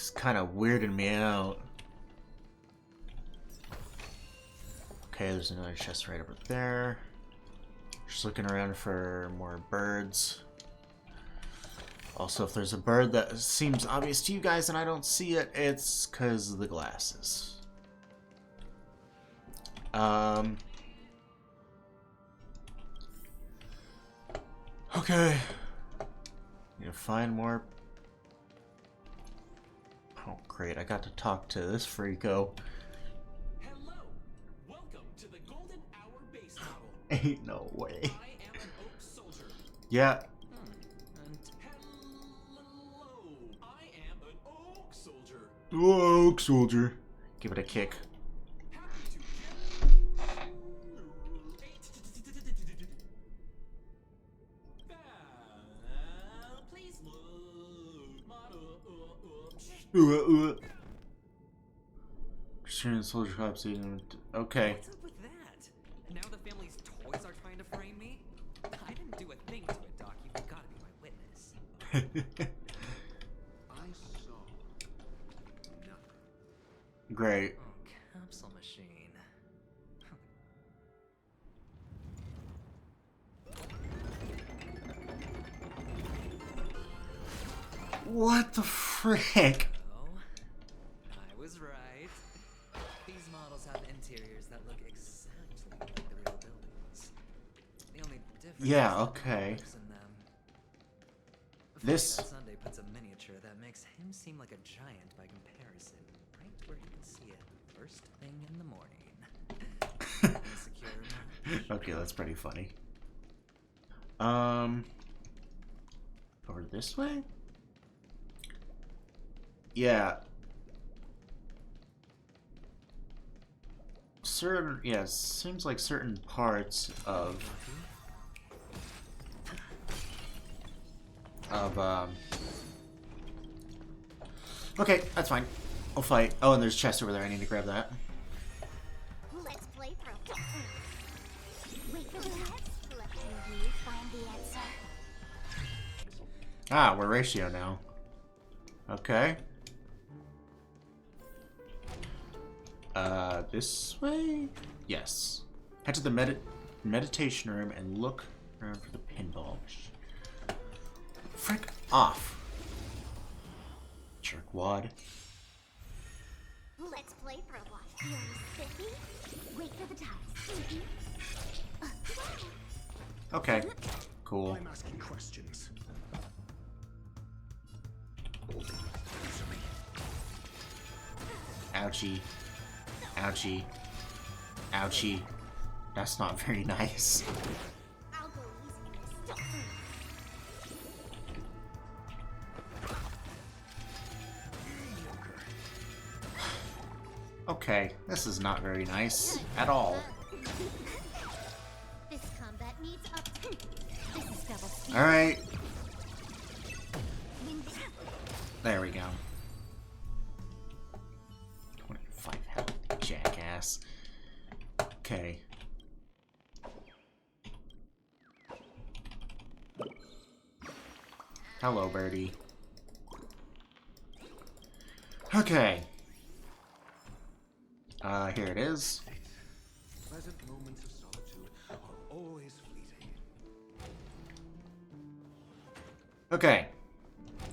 It's kind of weirding me out. Okay, there's another chest right over there. Just looking around for more birds. Also, if there's a bird that seems obvious to you guys and I don't see it, it's because of the glasses. Okay. Need to find more. Oh, great. I got to talk to this freako. Hello. Welcome to the Golden Hour base model. Ain't no way. I am an oak soldier. Yeah. Hello. I am an oak soldier. Oak soldier. Give it a kick. Happy to please load model. Returning soldier cops eating. Okay. What's up with that? Now the family's toys are trying to frame me? I didn't do a thing to it, Doc. You've got to be my witness. I saw nothing. Great. Oh, capsule machine. What the frick? Oh, I was right. These models have interiors that look exactly like the real buildings. The only difference Yeah, is the okay. colors in them. This- That Sunday puts a miniature that makes him seem like a giant by comparison, right where you can see it first thing in the morning. Insecure much? Okay, that's pretty funny. Over this way? Yeah. Certain, yeah, seems like certain parts of okay, that's fine. I'll fight. Oh, and there's a chest over there. I need to grab that. Let's play pro. Wait for the test. Let me find the answer. Ah, we're ratio now. Okay. This way? Yes. Head to the meditation room and look around for the pinball machine. Frick off. Jerkwad. Let's play robot. You're spiffy. Wait for the test. Okay. Cool. I'm asking questions. Ouchie. Ouchie. Ouchie. That's not very nice. I'll go easy on this. Okay, this is not very nice at all. This combat needs up. This is double speed. Alright. There we go. 25 health, jackass. Okay. Hello, birdie. Okay. Here it is. Pleasant moments of solitude are always fleeting. Okay.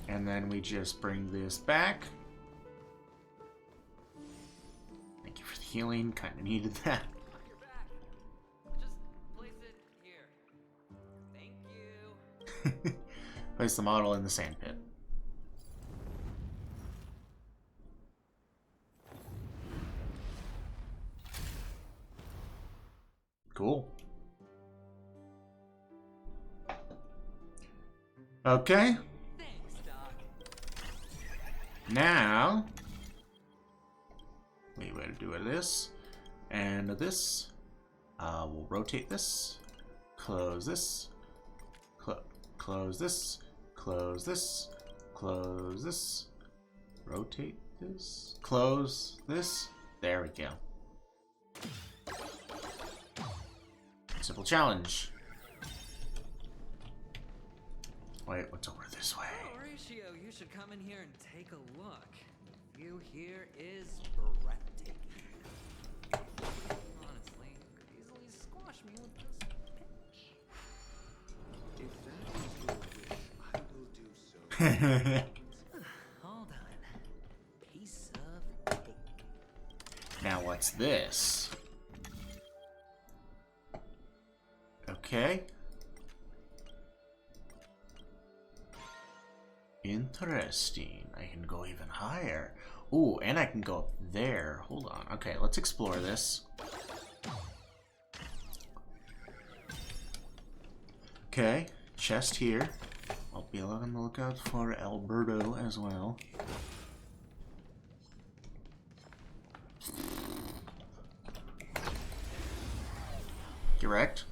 And then we just bring this back. Thank you for the healing. Kind of needed that. You're back. Just place it here. Thank you. Place the model in the sandpit. Cool. Okay. Thanks, Doc. Now we will do this and this. We'll rotate this. Close this. Close this. Close this. Close this. Rotate this. Close this. There we go. Simple challenge. Wait, what's over this way? Horatio, you should come in here and take a look. here is breathtaking. Honestly, you could easily squash me with this pitch. If that is your wish, I will do so. All done. Piece of cake. Now what's this? Okay. Interesting. I can go even higher. Ooh, and I can go up there. Hold on. Okay, let's explore this. Okay, chest here. I'll be on the lookout for Alberto as well. Direct.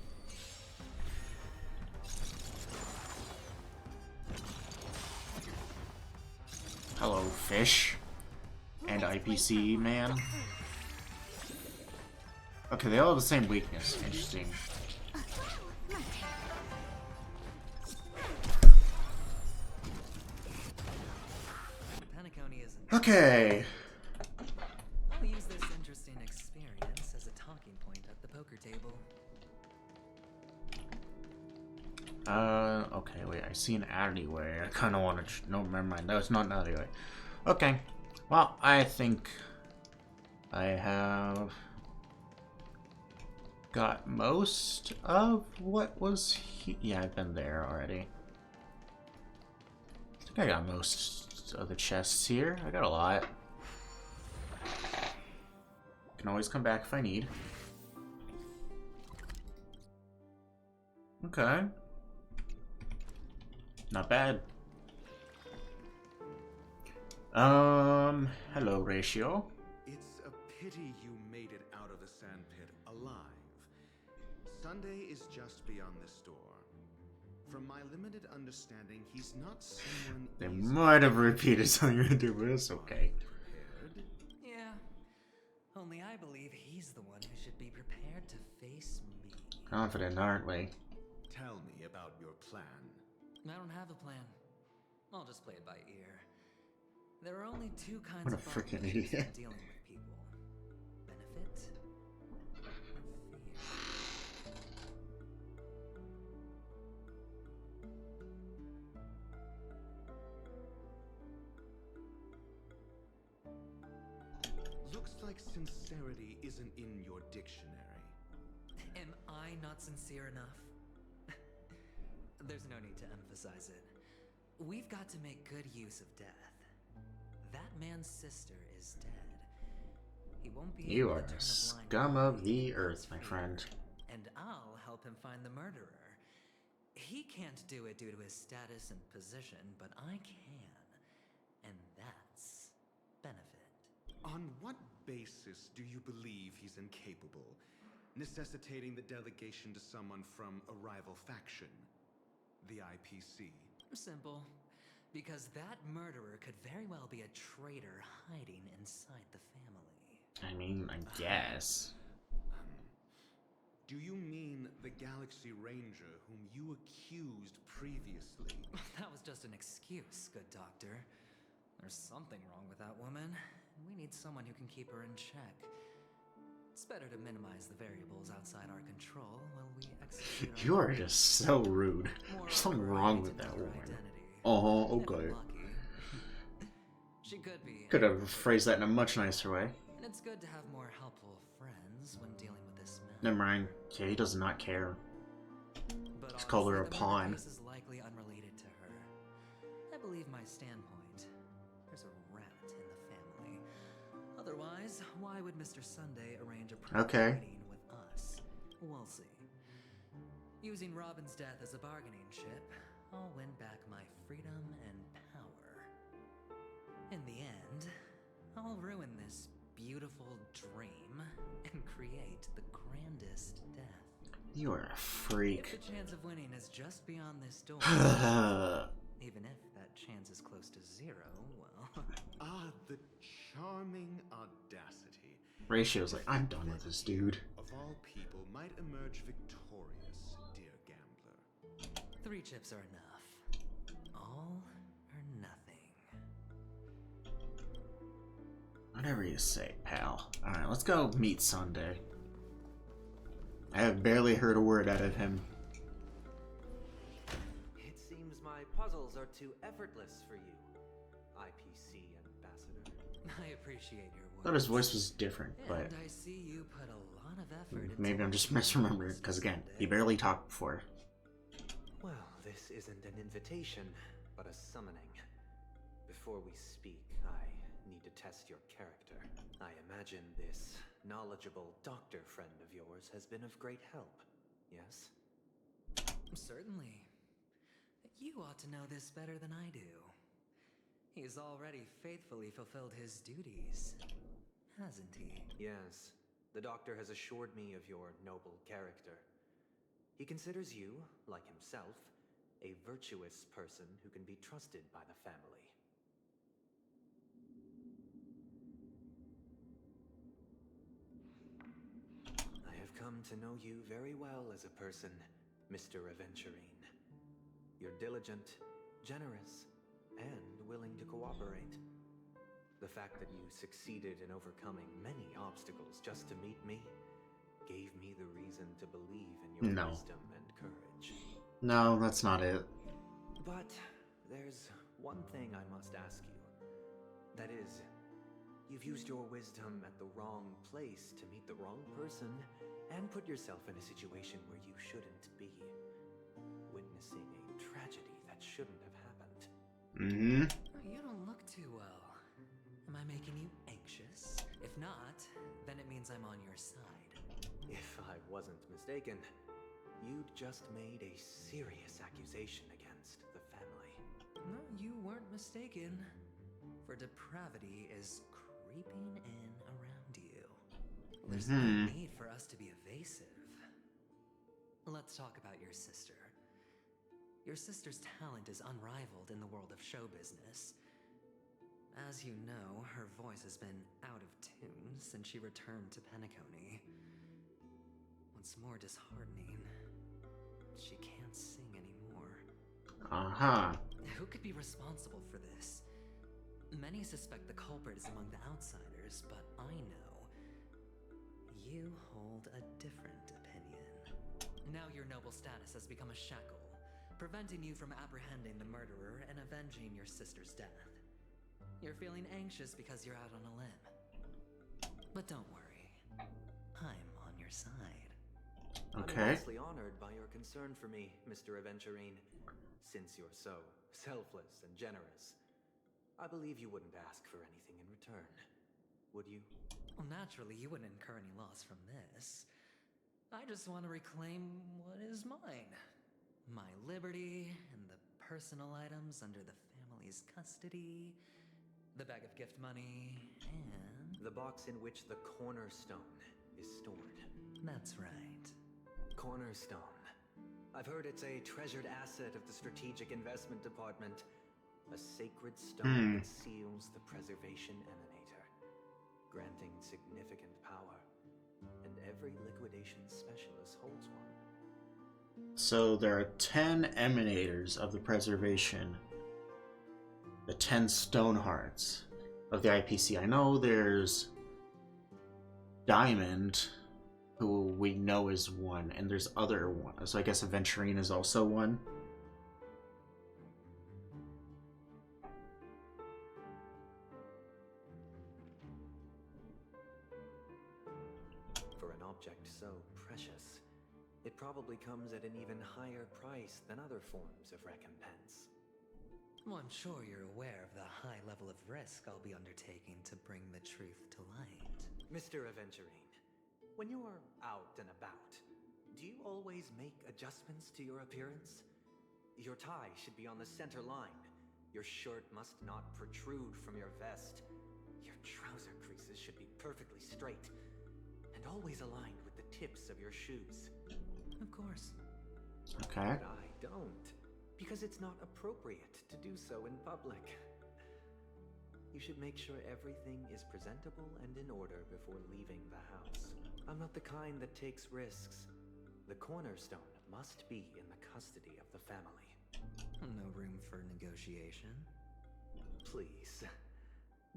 Hello, fish. And IPC man. Okay, they all have the same weakness. Interesting. Penacony isn't. Okay. I'll use this interesting experience as a talking point at the poker table. Okay, wait, I see an alleyway. I kind of want to... No, never mind. That was not an alleyway. Okay. Well, I think I have got most of what was yeah, I've been there already. I think I got most of the chests here. I got a lot. Can always come back if I need. Okay. Not bad. Hello, Ratio. It's a pity you made it out of the sandpit alive. Sunday is just beyond this door. From my limited understanding, he's not someone They easy might have repeated something right there, but it's okay. prepared. Yeah. Only I believe he's the one who should be prepared to face me. Confident, aren't we? Tell me about your plan. I don't have a plan. I'll just play it by ear. There are only two kinds What a of freaking obligations idiot. when dealing with people. Benefit or fear. Looks like sincerity isn't in your dictionary. Am I not sincere enough? There's no need to emphasize it. We've got to make good use of death. That man's sister is dead. He won't be You able are to turn a a blind scum eye of to the God's earth, my fear. friend. And I'll help him find the murderer. He can't do it due to his status and position, but I can. And that's benefit. On what basis do you believe he's incapable, necessitating the delegation to someone from a rival faction? The IPC. Simple. Because that murderer could very well be a traitor hiding inside the family. I mean, I guess. Do you mean the Galaxy Ranger whom you accused previously? That was just an excuse, good doctor. There's something wrong with that woman. We need someone who can keep her in check. It's better to minimize the variables outside our control while we execute our You are just so rude. Moreover, There's something I wrong need with to that know her woman. identity. Okay. If lucky. She could be. Could have phrased that in a much nicer way. And it's good to have more helpful friends when dealing with this man. Never mind. Yeah, he does not care. But Just call her a honestly, the murder pawn. case is likely unrelated to her. I believe my standpoint. There's a rat in the family. Otherwise, why would Mr. Sunday arrange a private Okay. meeting with us? We'll see. Using Robin's death as a bargaining chip, I'll win back my freedom and power. In the end, I'll ruin this beautiful dream and create the grandest death. You are a If freak. the chance of winning is just beyond this door, even if that chance is close to zero, well... Ah, the charming audacity. Ratio's like, I'm done with this dude. Of all people, might emerge victorious, dear gambler. 3 chips are enough. All or nothing. Whatever you say, pal. Alright, let's go meet Sunday. I have barely heard a word out of him. It seems my puzzles are too effortless for you, IPC ambassador. I appreciate your words. I thought his voice was different, but And I see you put a lot of effort into maybe I'm just misremembering, because again, he barely talked before. Well, this isn't an invitation, but a summoning. Before we speak, I need to test your character. I imagine this knowledgeable doctor friend of yours has been of great help, yes? Certainly. You ought to know this better than I do. He's already faithfully fulfilled his duties, hasn't he? Yes. The doctor has assured me of your noble character. He considers you, like himself, a virtuous person who can be trusted by the family. I have come to know you very well as a person, Mr. Aventurine. You're diligent, generous, and willing to cooperate. The fact that you succeeded in overcoming many obstacles just to meet me gave me the reason to believe in your wisdom and courage. No, that's not it. But there's one thing I must ask you. That is, you've used your wisdom at the wrong place to meet the wrong person and put yourself in a situation where you shouldn't be. Witnessing a tragedy that shouldn't have happened. Mm-hmm. You don't look too well. Am I making you anxious? If not, then it means I'm on your side. If I wasn't mistaken, you'd just made a serious accusation against the family. No, you weren't mistaken. For depravity is creeping in around you. There's no need for us to be evasive. Let's talk about your sister. Your sister's talent is unrivaled in the world of show business. As you know, her voice has been out of tune since she returned to Penacony. What's more disheartening, she can't sing anymore. Uh-huh. Who could be responsible for this? Many suspect the culprit is among the outsiders, but I know you hold a different opinion. Now your noble status has become a shackle, preventing you from apprehending the murderer and avenging your sister's death. You're feeling anxious because you're out on a limb. But don't worry, I'm on your side. Okay. I'm immensely honored by your concern for me, Mr. Aventurine. Since you're so selfless and generous, I believe you wouldn't ask for anything in return, would you? Well, naturally, you wouldn't incur any loss from this. I just want to reclaim what is mine. My liberty and the personal items under the family's custody, the bag of gift money, and... The box in which the cornerstone is stored. That's right. Cornerstone. I've heard it's a treasured asset of the Strategic Investment Department. A sacred stone that seals the preservation emanator, granting significant power. And every liquidation specialist holds one. So there are 10 emanators of the preservation. The 10 stone hearts of the IPC. I know there's Diamond, who we know is one, and there's other one. So I guess Aventurine is also one. For an object so precious, it probably comes at an even higher price than other forms of recompense. Well, I'm sure you're aware of the high level of risk I'll be undertaking to bring the truth to light. Mr. Aventurine, when you are out and about, do you always make adjustments to your appearance? Your tie should be on the center line. Your shirt must not protrude from your vest. Your trouser creases should be perfectly straight and always aligned with the tips of your shoes. Of course. Okay. But I don't, because it's not appropriate to do so in public. You should make sure everything is presentable and in order before leaving the house. I'm not the kind that takes risks. The cornerstone must be in the custody of the family. No room for negotiation. Please.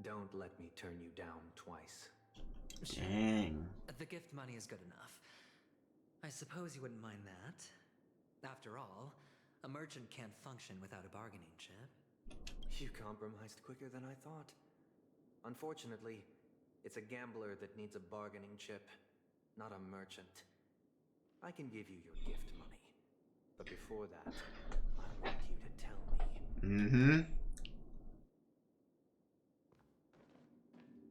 Don't let me turn you down twice. Dang. The gift money is good enough. I suppose you wouldn't mind that. After all, a merchant can't function without a bargaining chip. You compromised quicker than I thought. Unfortunately, it's a gambler that needs a bargaining chip, not a merchant. I can give you your gift money, but before that, I want you to tell me.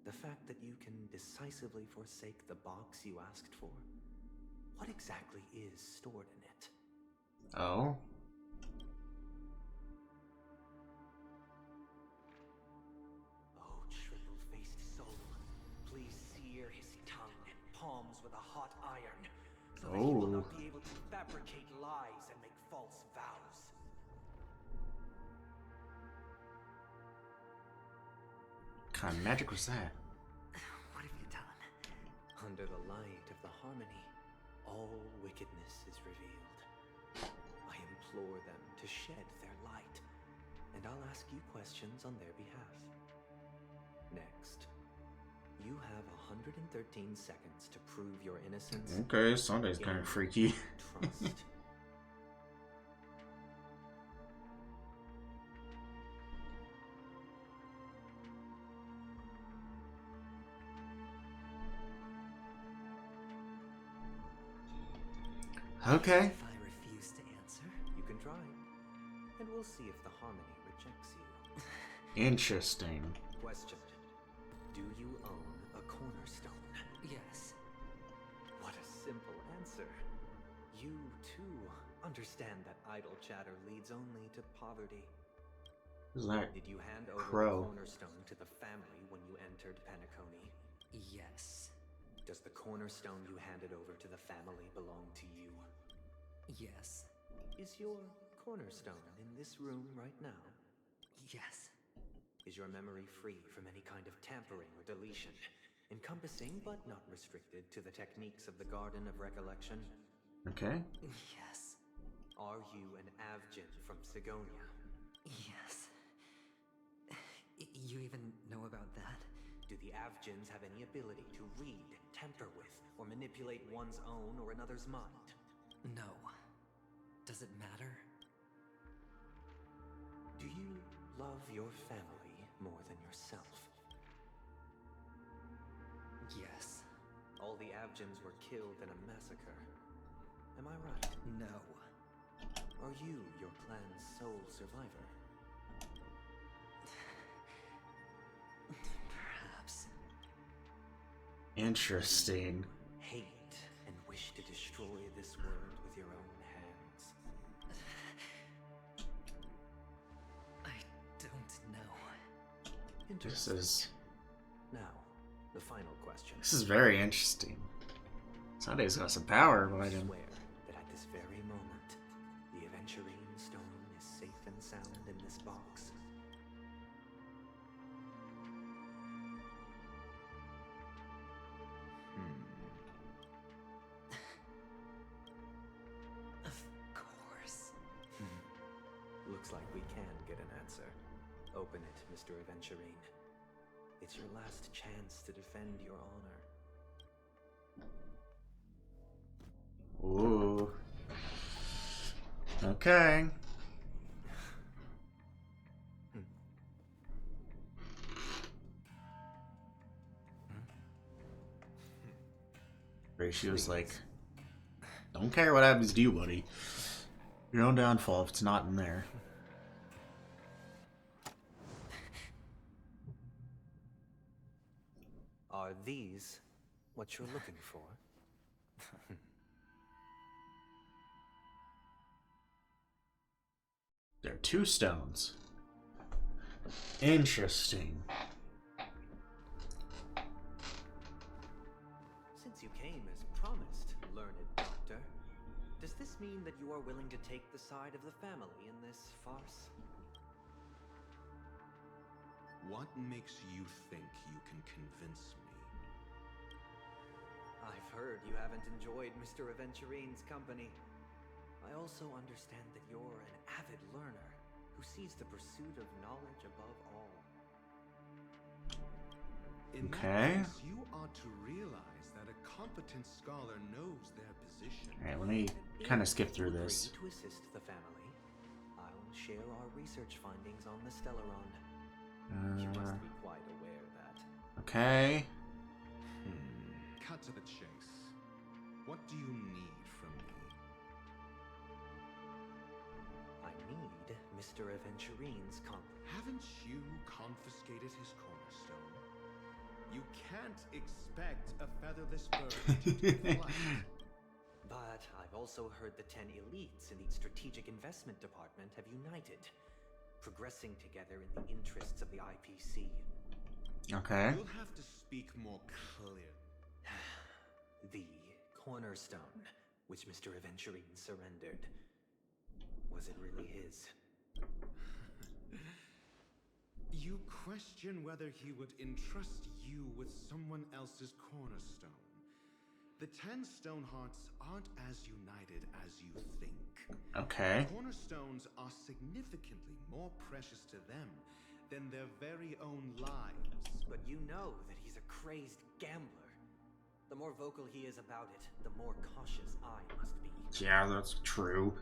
The fact that you can decisively forsake the box you asked for, what exactly is stored in it? Oh. Oh, triple-faced soul, please sear his tongue and palms with a hot iron, so that he will not be able to fabricate lies and make false vows. What kind of magic was that? What have you done? Under the light of the harmony, all wickedness is revealed. I implore them to shed their light, and I'll ask you questions on their behalf. Next, you have 113 seconds to prove your innocence. Okay, Sunday's kind of freaky. Trust. Okay. If I refuse to answer? You can try, and we'll see if the harmony rejects you. Interesting. Question. Do you own a cornerstone? Yes. What a simple answer. You, too, understand that idle chatter leads only to poverty. Who's that? Did you hand over Crow. the cornerstone to the family when you entered Penacony? Yes. Does the cornerstone you handed over to the family belong to you? Yes. Is your cornerstone in this room right now? Yes. Is your memory free from any kind of tampering or deletion, encompassing but not restricted to the techniques of the Garden of Recollection? Okay. Yes. Are you an Avgin from Sigonia? Yes. You even know about that? Do the Avgins have any ability to read, tamper with, or manipulate one's own or another's mind? No. Does it matter? Do you love your family more than yourself? Yes. All the Avgins were killed in a massacre. Am I right? No. Are you your clan's sole survivor? Perhaps. Interesting. Hate and wish to destroy this world with your own hands. I don't know. This Interesting. is Now, the final question. very interesting. Sunday's got some power I behind him. swear that at this very moment, the Aventurine stone is safe and sound in this box. Of course. Looks like we can get an answer. Open it, Mr. Aventurine. It's your last chance to defend your honor. Ooh. Okay. Ratio's like, don't care what happens to you, buddy. Your own downfall if it's not in there. Are these what you're looking for? There are two stones. Interesting. Since you came as promised, learned doctor, does this mean that you are willing to take the side of the family in this farce? What makes you think you can convince me? I've heard you haven't enjoyed Mr. Aventurine's company. I also understand that you're an avid learner who sees the pursuit of knowledge above all. In Okay. that case, you ought to realize that a competent scholar knows their position. Alright, let me kind of skip through If you this. agree to assist the family, I'll share our research findings on the Stellaron. You must be quite aware that. Okay. Cut to the chase. What do you need from me? I need Mr. Aventurine's Haven't you confiscated his cornerstone? You can't expect a featherless bird to take flight. But I've also heard the 10 elites in the Strategic Investment Department have united, progressing together in the interests of the IPC. Okay. You'll have to speak more clearly. The cornerstone, which Mr. Aventurine surrendered, was it really his? You question whether he would entrust you with someone else's cornerstone. The 10 Stonehearts aren't as united as you think. Okay. Cornerstones are significantly more precious to them than their very own lives. But you know that he's a crazed gambler. The more vocal he is about it, the more cautious I must be. Yeah, that's true.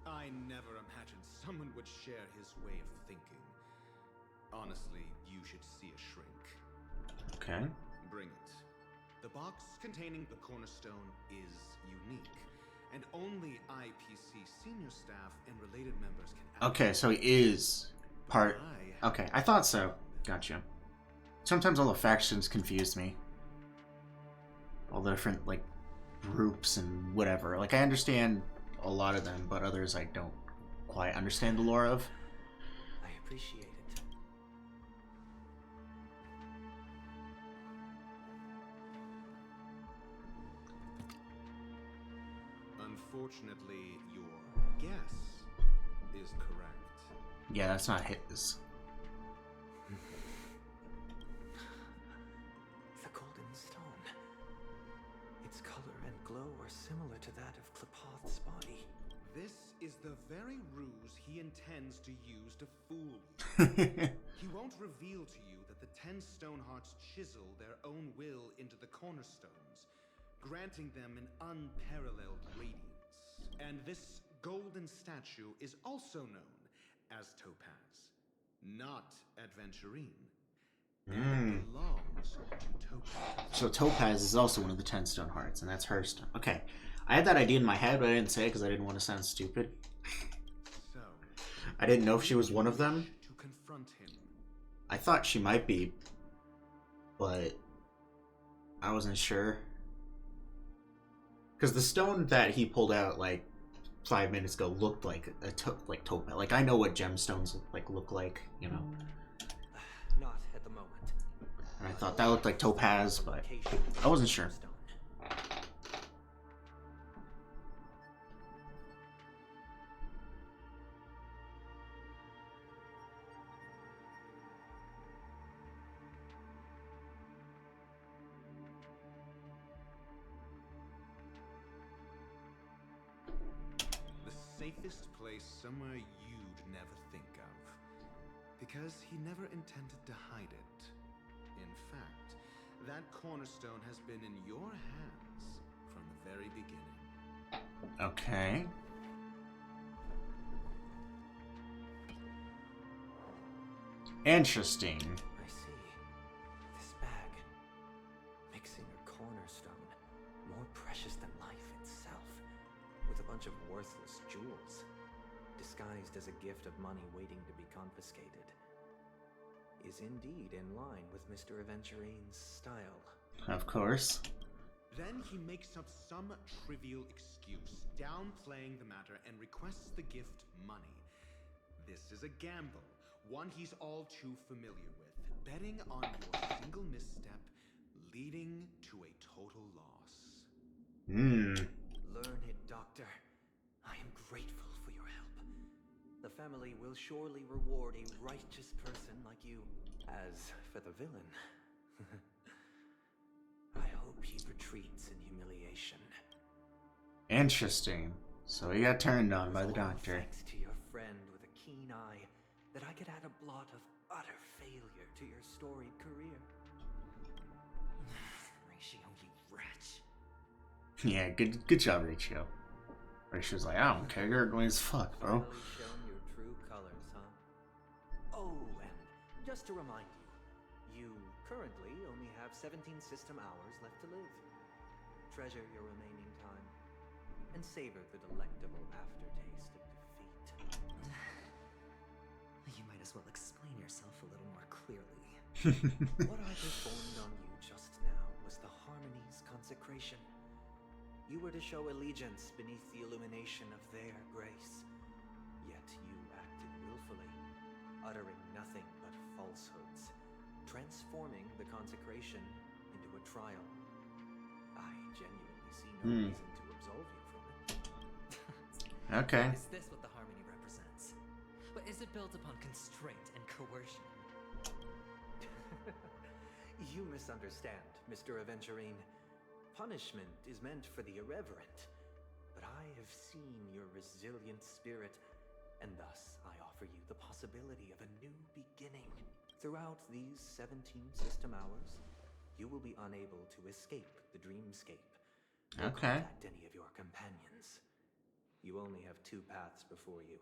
I never imagined someone would share his way of thinking. Honestly, you should see a shrink. Okay. Bring it. The box containing the cornerstone is unique, and only IPC senior staff and related members can Okay, so he is part... Okay, I thought so. Gotcha. Sometimes all the factions confuse me. All the different, like, groups and whatever. Like, I understand a lot of them, but others I don't quite understand the lore of. I appreciate it. Unfortunately, your guess is correct. Yeah, that's not his. The golden stone. Its color and glow are similar to that of Klepoth's body. This is the very ruse he intends to use to fool you. He won't reveal to you that the 10 Stonehearts chisel their own will into the cornerstones, granting them an unparalleled radiance. And this golden statue is also known as Topaz, not Adventurine. And it belongs to Topaz. So Topaz is also one of the 10 Stonehearts, and that's her stone. Okay. I had that idea in my head, but I didn't say it because I didn't want to sound stupid. So, I didn't know if she was one of them. to confront him. I thought she might be, but I wasn't sure. Because the stone that he pulled out like 5 minutes ago looked like a topaz. Like, I know what gemstones look like, you know. Not at the moment. And I thought that looked like topaz, but I wasn't sure. Safest place somewhere you'd never think of. Because he never intended to hide it. In fact, that cornerstone has been in your hands from the very beginning. Okay. Interesting. I see. This bag. Mixing a cornerstone. More precious than life itself. With a bunch of worthless jewels. Disguised as a gift of money waiting to be confiscated. Is indeed in line with Mr. Aventurine's style. Of course. Then he makes up some trivial excuse, downplaying the matter, and requests the gift money. This is a gamble, one he's all too familiar with, betting on your single misstep, leading to a total loss. Learn it, Doctor. I am grateful for your help. The family will surely reward a righteous person like you. As for the villain, I hope he retreats in humiliation. Interesting. So he got turned on by the doctor. Thanks to your friend with a keen eye, that I could add a blot of utter failure storied career. Ratio, you wretch. Yeah, good job, Ratio. Ratio's like, I don't care, you're annoying as fuck, bro. Finally shown your true colors, huh? Oh, and just to remind you, you currently only have 17 system hours left to live. Treasure your remaining time and savor the delectable aftertaste of defeat. You might as well explain yourself a little more clearly. What I performed on you just now was the Harmony's consecration. You were to show allegiance beneath the illumination of their grace. Yet you acted willfully, uttering nothing but falsehoods, transforming the consecration into a trial. I genuinely see no reason to absolve you from it. Okay. Is this what the Harmony represents? But is it built upon constraint and coercion? You misunderstand, Mr. Aventurine. Punishment is meant for the irreverent, but I have seen your resilient spirit, and thus I offer you the possibility of a new beginning. Throughout these 17 system hours, you will be unable to escape the dreamscape or Okay. contact any of your companions. You only have 2 paths before you,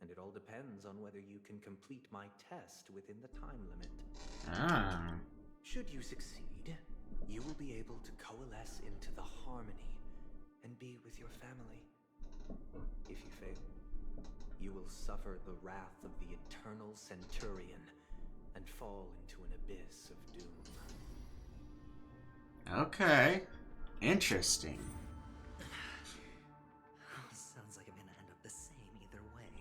and it all depends on whether you can complete my test within the time limit. Ah. Should you succeed, you will be able to coalesce into the Harmony and be with your family. If you fail, you will suffer the wrath of the Eternal Centurion and fall into an abyss of doom. Okay. Interesting. Sounds like I'm gonna end up the same either way.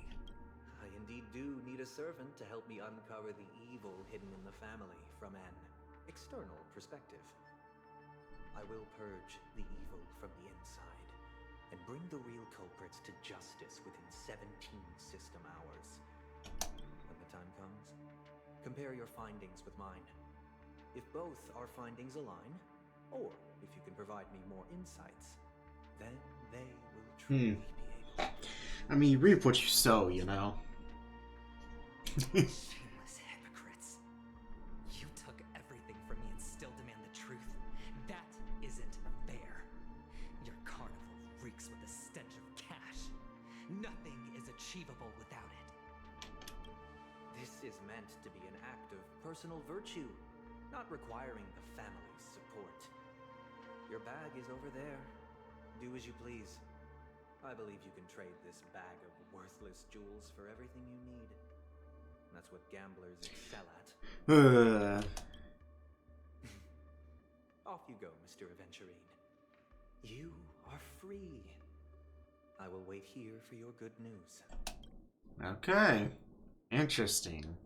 I indeed do need a servant to help me uncover the evil hidden in the family from an external perspective. I will purge the evil from the inside and bring the real culprits to justice within 17 system hours. When the time comes, compare your findings with mine. If both our findings align, or if you can provide me more insights, then they will truly be able to... I mean, you reap what you sow, you know. Shameless hypocrites. You took everything from me and still demand the truth. That isn't fair. Your carnival reeks with the stench of cash. Nothing is achievable without it. This is meant to be an act of personal virtue, not requiring the family's support. Your bag is over there. Do as you please. I believe you can trade this bag of worthless jewels for everything you need. That's what gamblers excel at. Off you go, Mr. Aventurine. You are free. I will wait here for your good news. Okay. Interesting.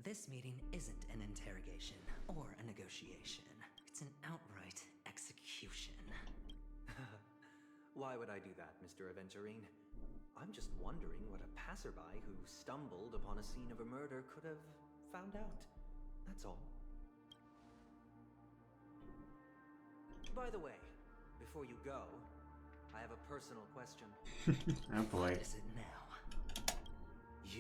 This meeting isn't an interrogation or a negotiation. It's an outright execution. Why would I do that, Mr. Aventurine? I'm just wondering what a passerby who stumbled upon a scene of a murder could have found out. That's all. By the way, before you go, I have a personal question. Oh boy. What is it now? Do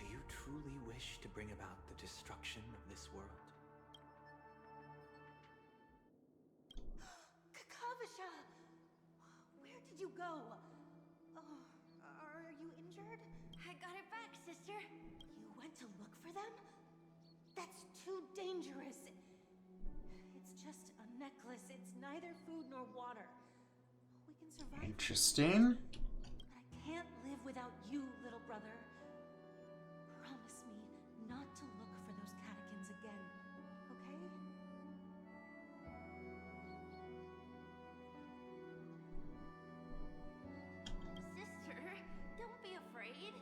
you truly wish to bring about the destruction of this world? Kakavasha! Where did you go? Oh, are you injured? I got it back, sister. You went to look for them? That's too dangerous. It's just a necklace. It's neither food nor water. We can survive. Interesting. But I can't live without you, little brother. Promise me not to look for those catechins again, okay? Sister, don't be afraid.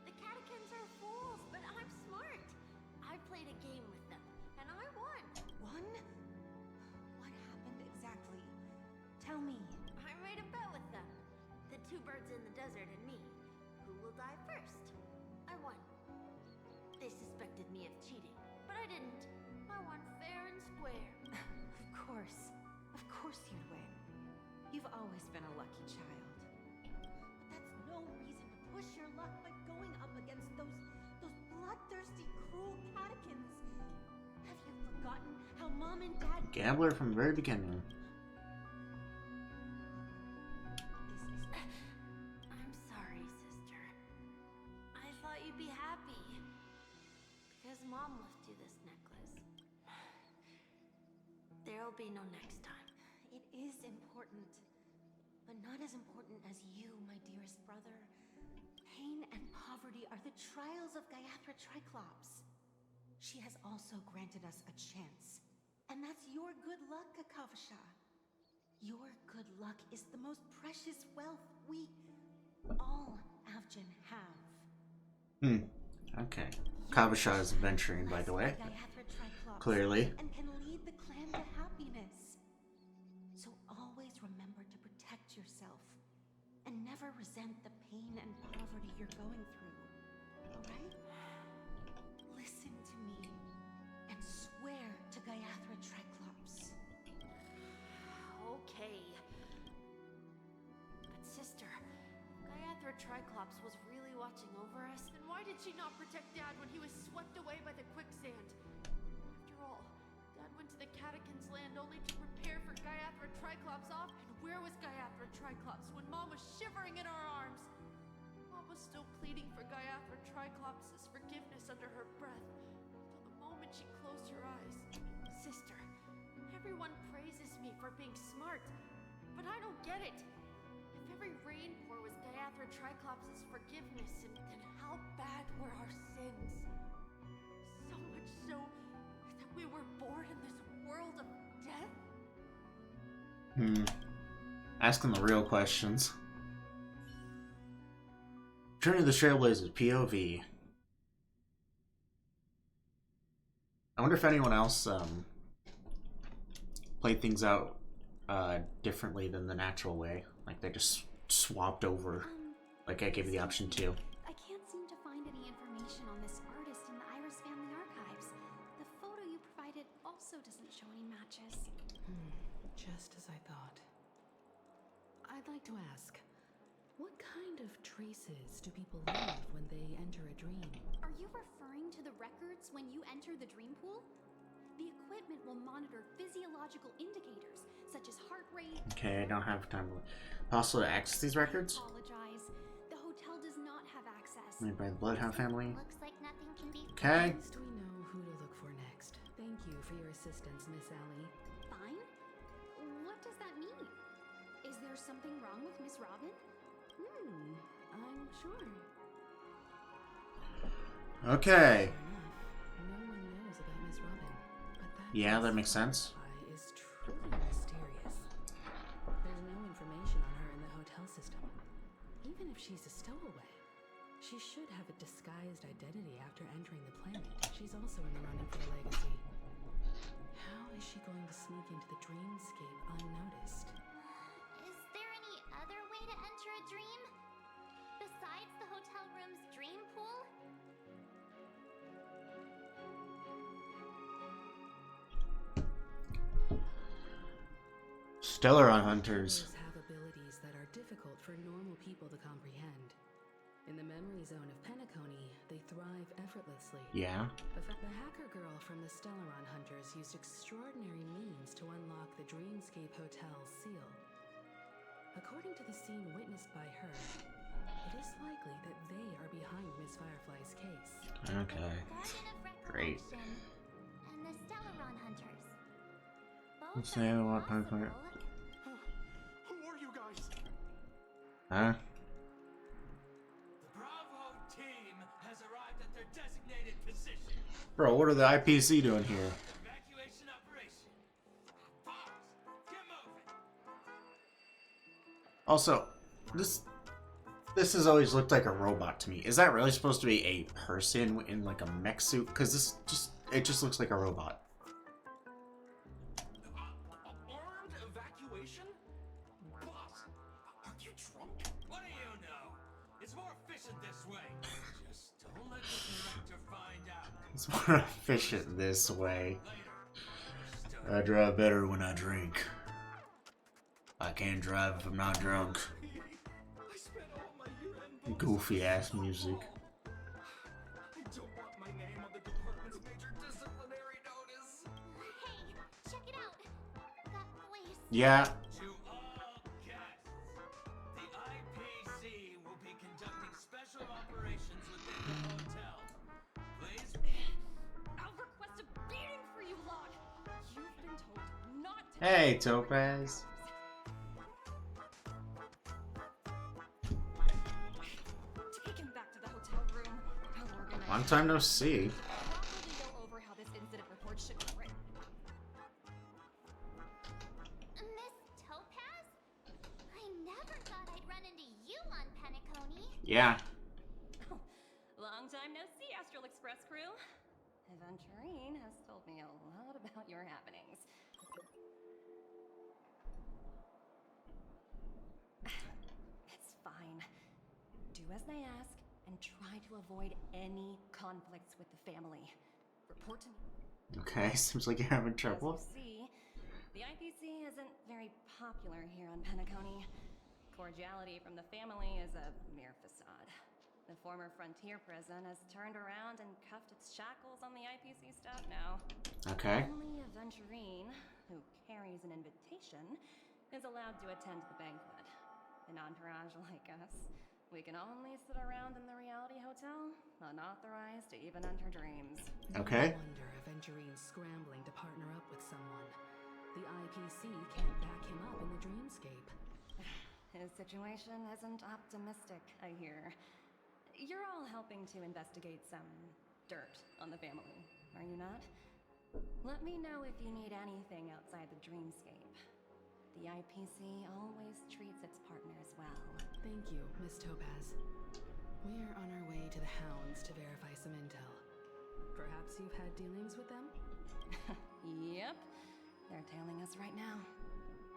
The catechins are fools, but I'm smart. I played a game with them, and I won. Won? What happened exactly? Tell me. I made a bet with them. The 2 birds in the desert and me. Who will die first? I won. They suspected me of cheating, but I didn't. I won fair and square. Of course you'd win. You've always been a lucky child. But that's bloodthirsty, cruel catechins. Have you forgotten how Mom and Dad... Gambler from the very beginning. I'm sorry, sister. I thought you'd be happy. Because Mom left you this necklace. There'll be no next time. It is important. But not as important as you, my dearest brother. Pain and poverty are the trials of Gayatri Triclops. She has also granted us a chance. And that's your good luck, Akavasha. Your good luck is the most precious wealth we all Avgin have. Okay. Kavasha is adventuring, by the way. Gayatri Triclops Clearly. and can lead the clan to happiness. So always remember to protect yourself. And never resent the pain and poverty you're going through. Alright? Listen to me. And swear to Gayatri Triclops. Okay. But sister, Gayatri Triclops was really watching over us. Then why did she not protect Dad when he was swept away by the quicksand? After all, Dad went to the Catechins' land only to prepare for Gayatri Triclops off. And where was Gayatri Triclops when Mom was shivering in our arms? Mom was still pleading for Gayatri Triclops' forgiveness under her breath. Till the moment she closed her eyes. Sister, everyone praises me for being smart. But I don't get it. If every rainpour was Gayatri Triclops' forgiveness, then how bad were our sins? So much so that we were born in this world of death? Asking the real questions. Journey of the Trailblaze POV. I wonder if anyone else played things out differently than the natural way. Like they just swapped over. Like I gave you the option to. I can't seem to find any information on this artist in the Iris family archives. The photo you provided also doesn't show any matches. Just as I thought. I'd like to ask, what kind of traces do people leave when they enter a dream? Are you referring to the records when you enter the dream pool? The equipment will monitor physiological indicators such as heart rate. Okay, I don't have time. Possible to access these records? I apologize. The hotel does not have access. Made by the Bloodhound family. Looks like nothing can be Okay. At least we know who to look for next. Thank you for your assistance, Miss Allie. Fine? What does that mean? Is there something wrong with Miss Robin? I'm sure. Okay. No one knows about Miss Robin, but Yeah, that makes sense. Is truly mysterious. There's no information on her in the hotel system. Even if she's a stowaway, she should have a disguised identity after entering the planet. She's also in the running for the legacy. How is she going to sneak into the dreamscape unnoticed? Is there any other way to enter a dream? Besides the hotel room's dream pool? Stellar on Hunters. Hunters have abilities that are difficult for normal people to comprehend. In the memory zone of Penacony, they thrive effortlessly. Yeah. The hacker girl from the Stellaron Hunters used extraordinary means to unlock the Dreamscape Hotel's seal. According to the scene witnessed by her, it is likely that they are behind Miss Firefly's case. Okay. Garden of Great. Recollection and the Stellaron Hunters. Both Let's say are what time possible. Who are you guys? Huh? The Bravo team has arrived at their designated position. Bro, what are the IPC doing here? Evacuation operation. Pause. Get moving. Also, this has always looked like a robot to me. Is that really supposed to be a person in like a mech suit? Because it just looks like a robot. Armed evacuation? Boss, are you drunk? What do you know? It's more efficient this way. Just don't let the director find out. It's more efficient this way. Later. I drive better when I drink. I can't drive if I'm not drunk. I spent all my year-end bonuses Goofy ass music. I don't want my name Yeah. To all guests, the IPC will be conducting special operations within the hotel. Please. I'll request a beating for you lot. You've been told not to. Hey, Topaz. Take him back to the hotel room. I'll organize. Long time no see. Properly go over how this incident report should be written. Miss Topaz? I never thought I'd run into you on Penacony. Yeah. Long time no see, Astral Express crew. Aventurine has told me a lot about your happenings. It's fine. Do as they ask and try to avoid any conflicts with the family. Report to me. Okay, seems like you're having As trouble. you see, the IPC isn't very popular here on Penacony. Cordiality from the family is a mere facade. The former frontier prison has turned around and cuffed its shackles on the IPC staff now. Okay. Only Aventurine, who carries an invitation, is allowed to attend the banquet. An entourage like us, we can only sit around in the reality hotel, unauthorized to even enter dreams. Okay. No wonder Aventurine's scrambling to partner up with someone. The IPC can't back him up in the dreamscape. His situation isn't optimistic, I hear. You're all helping to investigate some dirt on the family, are you not? Let me know if you need anything outside the dreamscape. The IPC always treats its partners well. Thank you, Miss Topaz. We're on our way to the Hounds to verify some intel. Perhaps you've had dealings with them? Yep, they're tailing us right now.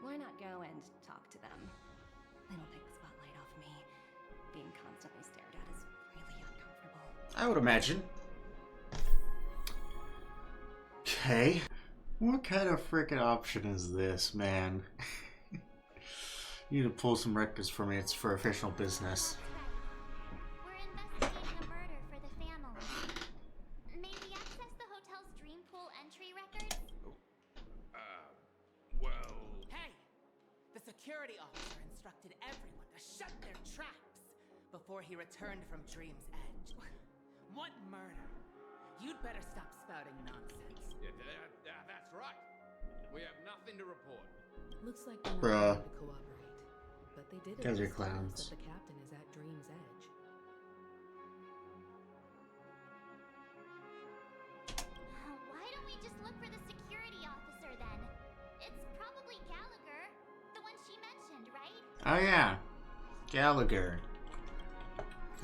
Why not go and talk to them? It'll take the spotlight off me. Being constantly stared at is really uncomfortable. I would imagine. Okay. What kind of freaking option is this, man? You need to pull some records for me. It's for official business. We're investigating a murder for the family. May we access the hotel's dream pool entry records? Well. Hey! The security officer instructed everyone to shut their traps before he returned from Dream's Edge. What murder? You'd better stop spouting nonsense. That's right. We have nothing to report. Looks like they're not Bruh. going to cooperate. But they did Guys are at least tell us clowns. that the captain is at Dream's Edge. Why don't we just look for the security officer then? It's probably Gallagher, the one she mentioned, right? Oh yeah. Gallagher.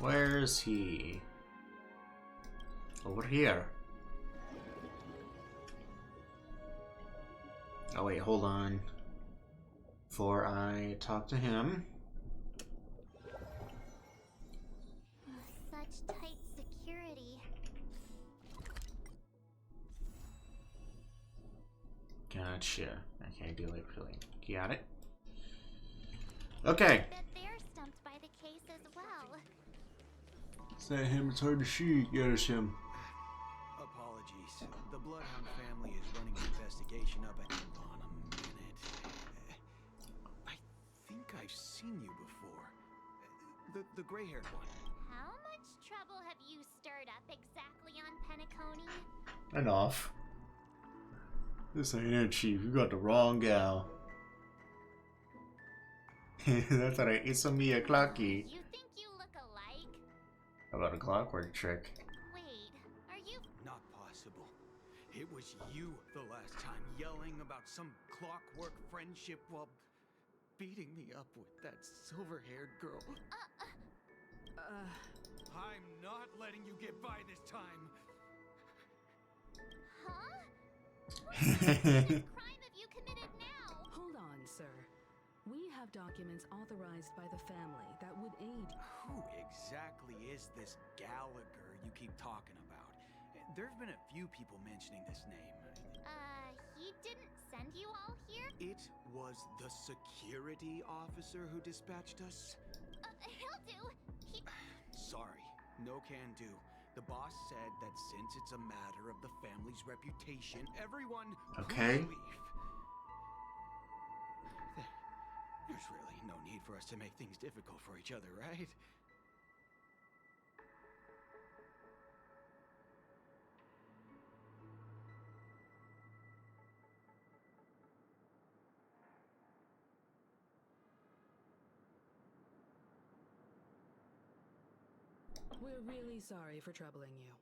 Where's he? Over here. Oh wait, hold on. Before I talk to him. Such tight security. Gotcha. Okay, delay feeling. Got it. Okay. Bet they're stumped by the case as well. Is that him? It's hard to see. Yeah, it's him. Apologies. The Bloodhound family is running an investigation up at... Hold on a minute. I think I've seen you before. The gray-haired one. How much trouble have you stirred up exactly on Penacony? Enough. This ain't it, Chief. You got the wrong gal. That's alright. It's a Mia Clocky. You think you look alike? How about a clockwork trick? Wait, are you... Not possible. It was you the last time yelling about some clockwork friendship while beating me up with that silver-haired girl. I'm not letting you get by this time. Huh? What kind of crime have you committed now? Hold on, sir. We have documents authorized by the family that would aid. Who exactly is this Gallagher you keep talking about? There've been a few people mentioning this name. He didn't send you all here? It was the security officer who dispatched us? He'll do. He... Sorry, no can do. The boss said that since it's a matter of the family's reputation, everyone Okay. could leave. There's really no need for us to make things difficult for each other, right? We're really sorry for troubling you.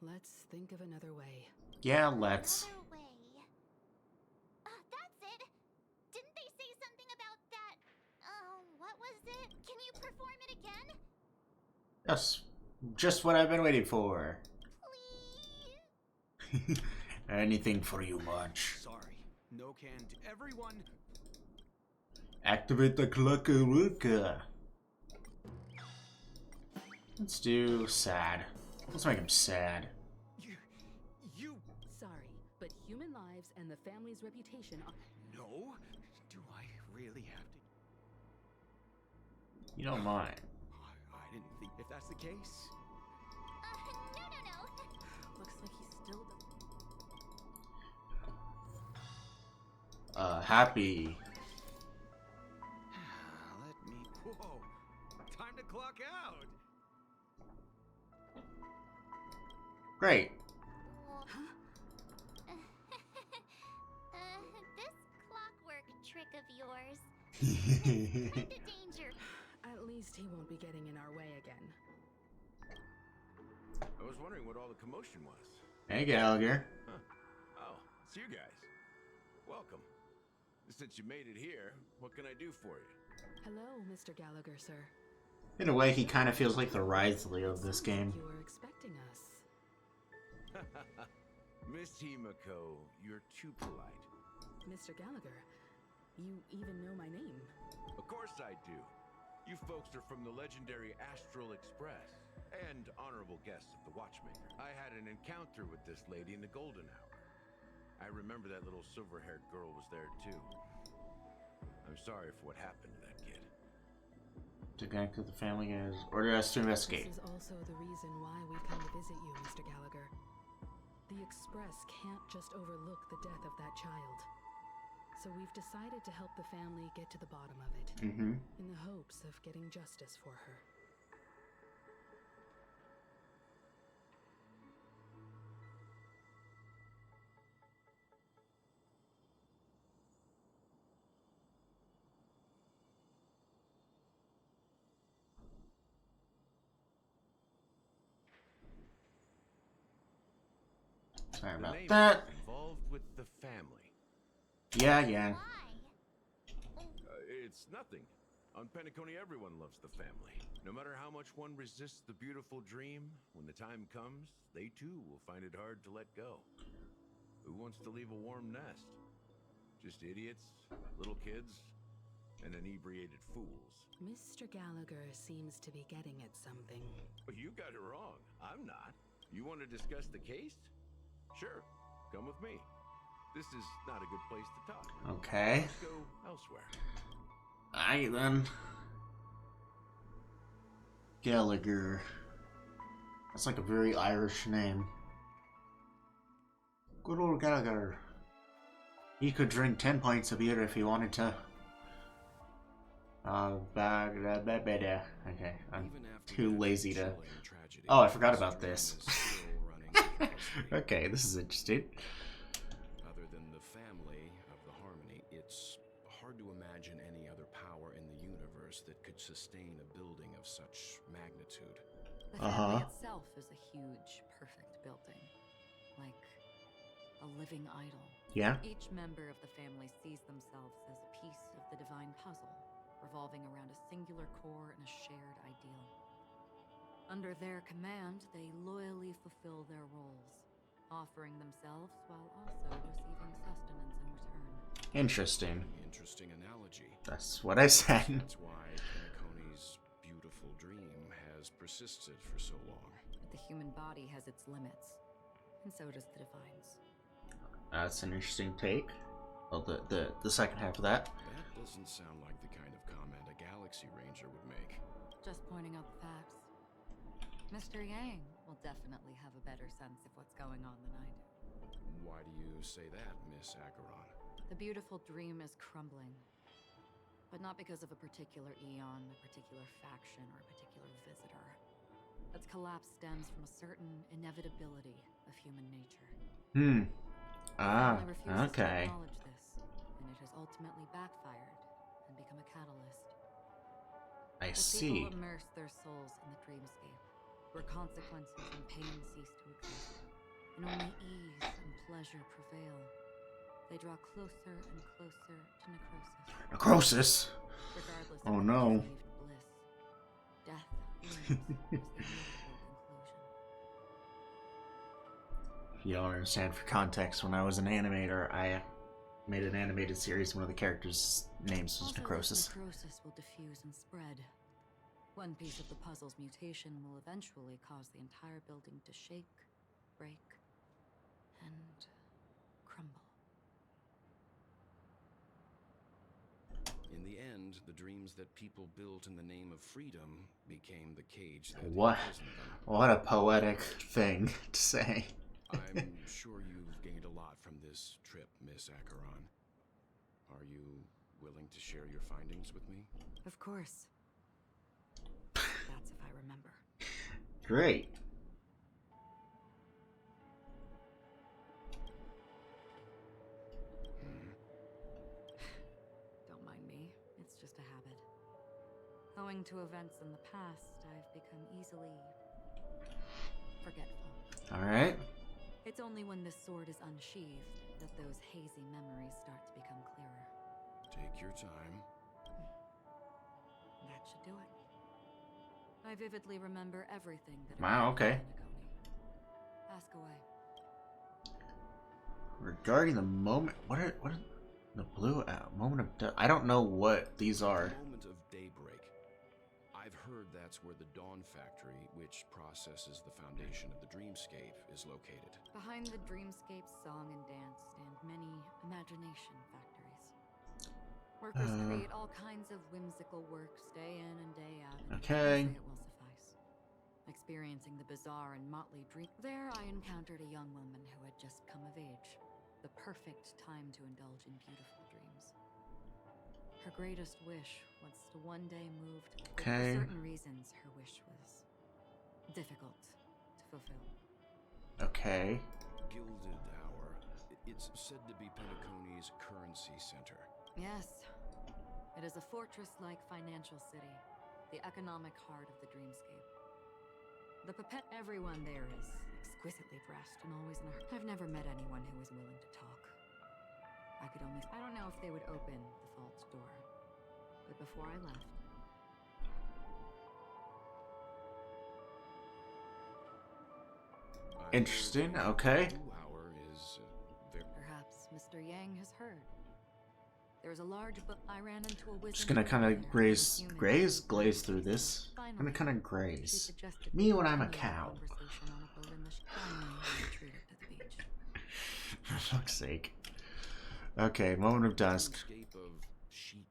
Let's think of another way. Yeah, let's. Another way. That's it. Didn't they say something about that? What was it? Can you perform it again? Yes, just what I've been waiting for. Please. Anything for you, Munch. Sorry. No can do. Everyone. Activate the Cluckarooka. Let's do sad. Let's make him sad. You. Sorry, but human lives and the family's reputation are... No? Do I really have to? You don't mind. I didn't think if that's the case. No. Looks like he's still... Happy. Let me. Whoa! Time to clock out. Great. This clockwork trick of yours. Hey, Kinda danger. At least he won't be getting in our way again. I was wondering what all the commotion was. Gallagher. Huh. Oh, it's you guys. Welcome. Since you made it here, what can I do for you? Hello, Mr. Gallagher, sir. In a way, he kind of feels like the Wriothesley of this game. You were expecting us. Miss Himiko, you're too polite. Mr. Gallagher, you even know my name. Of course I do. You folks are from the legendary Astral Express and honorable guests of the Watchmaker. I had an encounter with this lady in the Golden Hour. I remember that little silver-haired girl was there too. I'm sorry for what happened to that kid. To connect with the family guys. Order us to investigate. This is also the reason why we've come to visit you, Mr. Gallagher. The Express can't just overlook the death of that child. So we've decided to help the family get to the bottom of it. Mm-hmm. In the hopes of getting justice for her. Sorry The about name that. is involved with the family. Yeah. Why? It's nothing. On Penacony, everyone loves the family. No matter how much one resists the beautiful dream, when the time comes, they too will find it hard to let go. Who wants to leave a warm nest? Just idiots, little kids, and inebriated fools. Mr. Gallagher seems to be getting at something. But you got it wrong. I'm not. You want to discuss the case? Sure. Come with me. This is not a good place to talk. Okay. Let's go elsewhere. Alright then. Gallagher. That's like a very Irish name. Good old Gallagher. He could drink 10 pints of beer if he wanted to. Okay, I'm too lazy to... Oh, I forgot about this. Okay, this is interesting. Other than the family of the Harmony, it's hard to imagine any other power in the universe that could sustain a building of such magnitude. The family itself is a huge, perfect building. Like a living idol. Yeah? Each member of the family sees themselves as a piece of the divine puzzle, revolving around a singular core and a shared ideal. Under their command, they loyally fulfill their roles, offering themselves while also receiving sustenance in return. Interesting. Interesting analogy. That's what I said. That's why Penacony's beautiful dream has persisted for so long. But the human body has its limits, and so does the divine's. That's an interesting take. Well, the second half of that. That doesn't sound like the kind of comment a Galaxy Ranger would make. Just pointing out the facts. Mr. Yang will definitely have a better sense of what's going on than I do. Why do you say that, Miss Acheron? The beautiful dream is crumbling. But not because of a particular eon, a particular faction, or a particular visitor. Its collapse stems from a certain inevitability of human nature. Ah, The family refuses to okay. acknowledge this, and it has ultimately backfired and become a catalyst. I The see. people immerse their souls in the dreamscape, where consequences and pain cease to exist, and only ease and pleasure prevail. They draw closer and closer to necrosis. Necrosis? Regardless Oh of no. perceived bliss, death looms as the inevitable conclusion. You don't understand. For context, when I was an animator, I made an animated series. One of the characters' names was Also, Necrosis. this necrosis will diffuse and spread. One piece of the puzzle's mutation will eventually cause the entire building to shake, break, and crumble. In the end, the dreams that people built in the name of freedom became the cage that What? imprisoned them. What a poetic thing to say. I'm sure you've gained a lot from this trip, Miss Acheron. Are you willing to share your findings with me? Of course. That's if I remember. Great. Don't mind me. It's just a habit. Owing to events in the past, I've become easily forgetful. Alright. It's only when this sword is unsheathed that those hazy memories start to become clearer. Take your time. That should do it. I vividly remember everything that Wow, occurred okay. in Penacony. Ask away. Regarding the moment, what are the blue moment of death? I don't know what these are. The moment of daybreak. I've heard that's where the Dawn Factory, which processes the foundation of the dreamscape, is located. Behind the dreamscape song and dance stand many imagination factories. Workers create all kinds of whimsical works day in and day out. And Okay. they say it will suffice. Experiencing the bizarre and motley dream. There I encountered a young woman who had just come of age. The perfect time to indulge in beautiful dreams. Her greatest wish was to one day move to... Okay. For certain reasons, her wish was difficult to fulfill. Okay. Gilded Hour. It's said to be Penacony's currency center. Yes. It is a fortress-like financial city, the economic heart of the dreamscape. Everyone there is exquisitely dressed and always in a hurry. I've never met anyone who was willing to talk. I don't know if they would open the vault's door. But before I left... Interesting, okay. Hour is very... Perhaps Mr. Yang has heard. There's a large book I ran into a wizard. Just gonna kind of glaze through this. I'm gonna kind of graze. Me when I'm a cow. For fuck's sake. Okay, moment of dusk. Landscape of chic,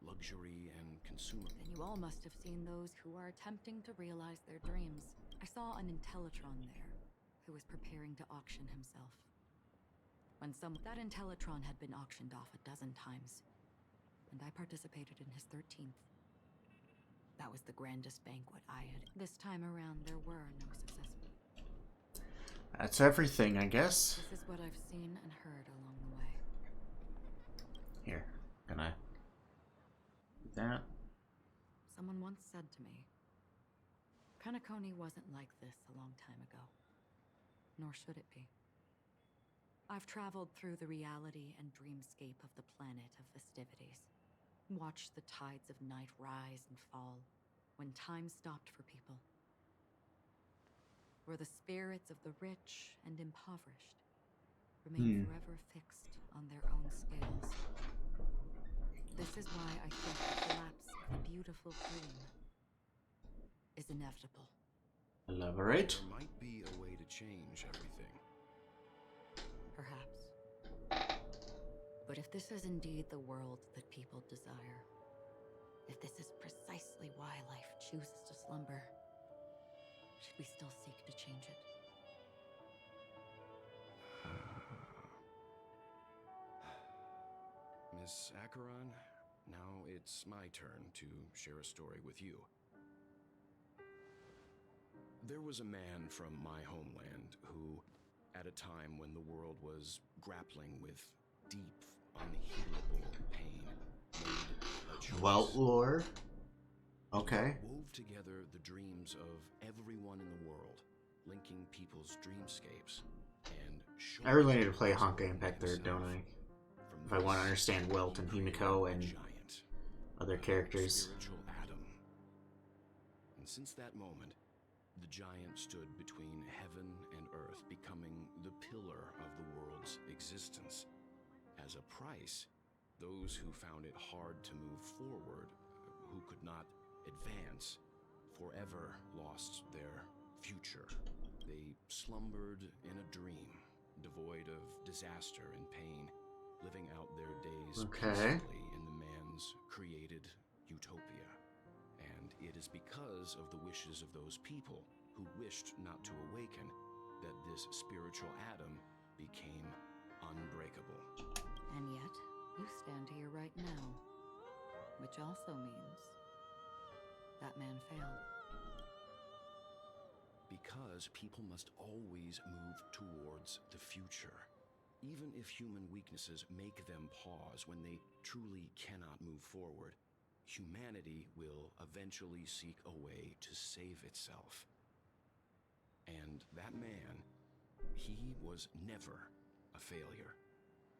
luxury, and consumer. And you all must have seen those who are attempting to realize their dreams. I saw an Intellitron there, who was preparing to auction himself. That Intellitron had been auctioned off a dozen times, and I participated in his 13th. That was the grandest banquet I had. This time around, there were no successful. That's everything, I guess. This is what I've seen and heard along the way. Here, can I do that? Someone once said to me, Penacony wasn't like this a long time ago, nor should it be. I've traveled through the reality and dreamscape of the planet of festivities, watched the tides of night rise and fall when time stopped for people, where the spirits of the rich and impoverished remain forever fixed on their own scales. This is why I think the collapse of a beautiful dream is inevitable. Elaborate. There might be a way to change everything. Perhaps. But if this is indeed the world that people desire, if this is precisely why life chooses to slumber, should we still seek to change it? Miss Acheron. Now it's my turn to share a story with you. There was a man from my homeland who, at a time when the world was grappling with deep, unhealable pain, made a choice. Well, lore. Okay. He wove together the dreams of everyone in the world, linking people's dreamscapes and I really need to play Honkai Impact 3rd, don't I? If I want to understand Welt and Himiko and other characters. Spiritual Adam. And since that moment, the giant stood between heaven and earth, becoming the pillar of the world's existence. As a price, those who found it hard to move forward, who could not advance, forever lost their future. They slumbered in a dream, devoid of disaster and pain, living out their days peacefully in the man's created utopia. And it is because of the wishes of those people who wished not to awaken that this spiritual Adam became unbreakable. And yet, you stand here right now, which also means that man failed. Because people must always move towards the future. Even if human weaknesses make them pause when they truly cannot move forward, humanity will eventually seek a way to save itself. And that man, he was never a failure.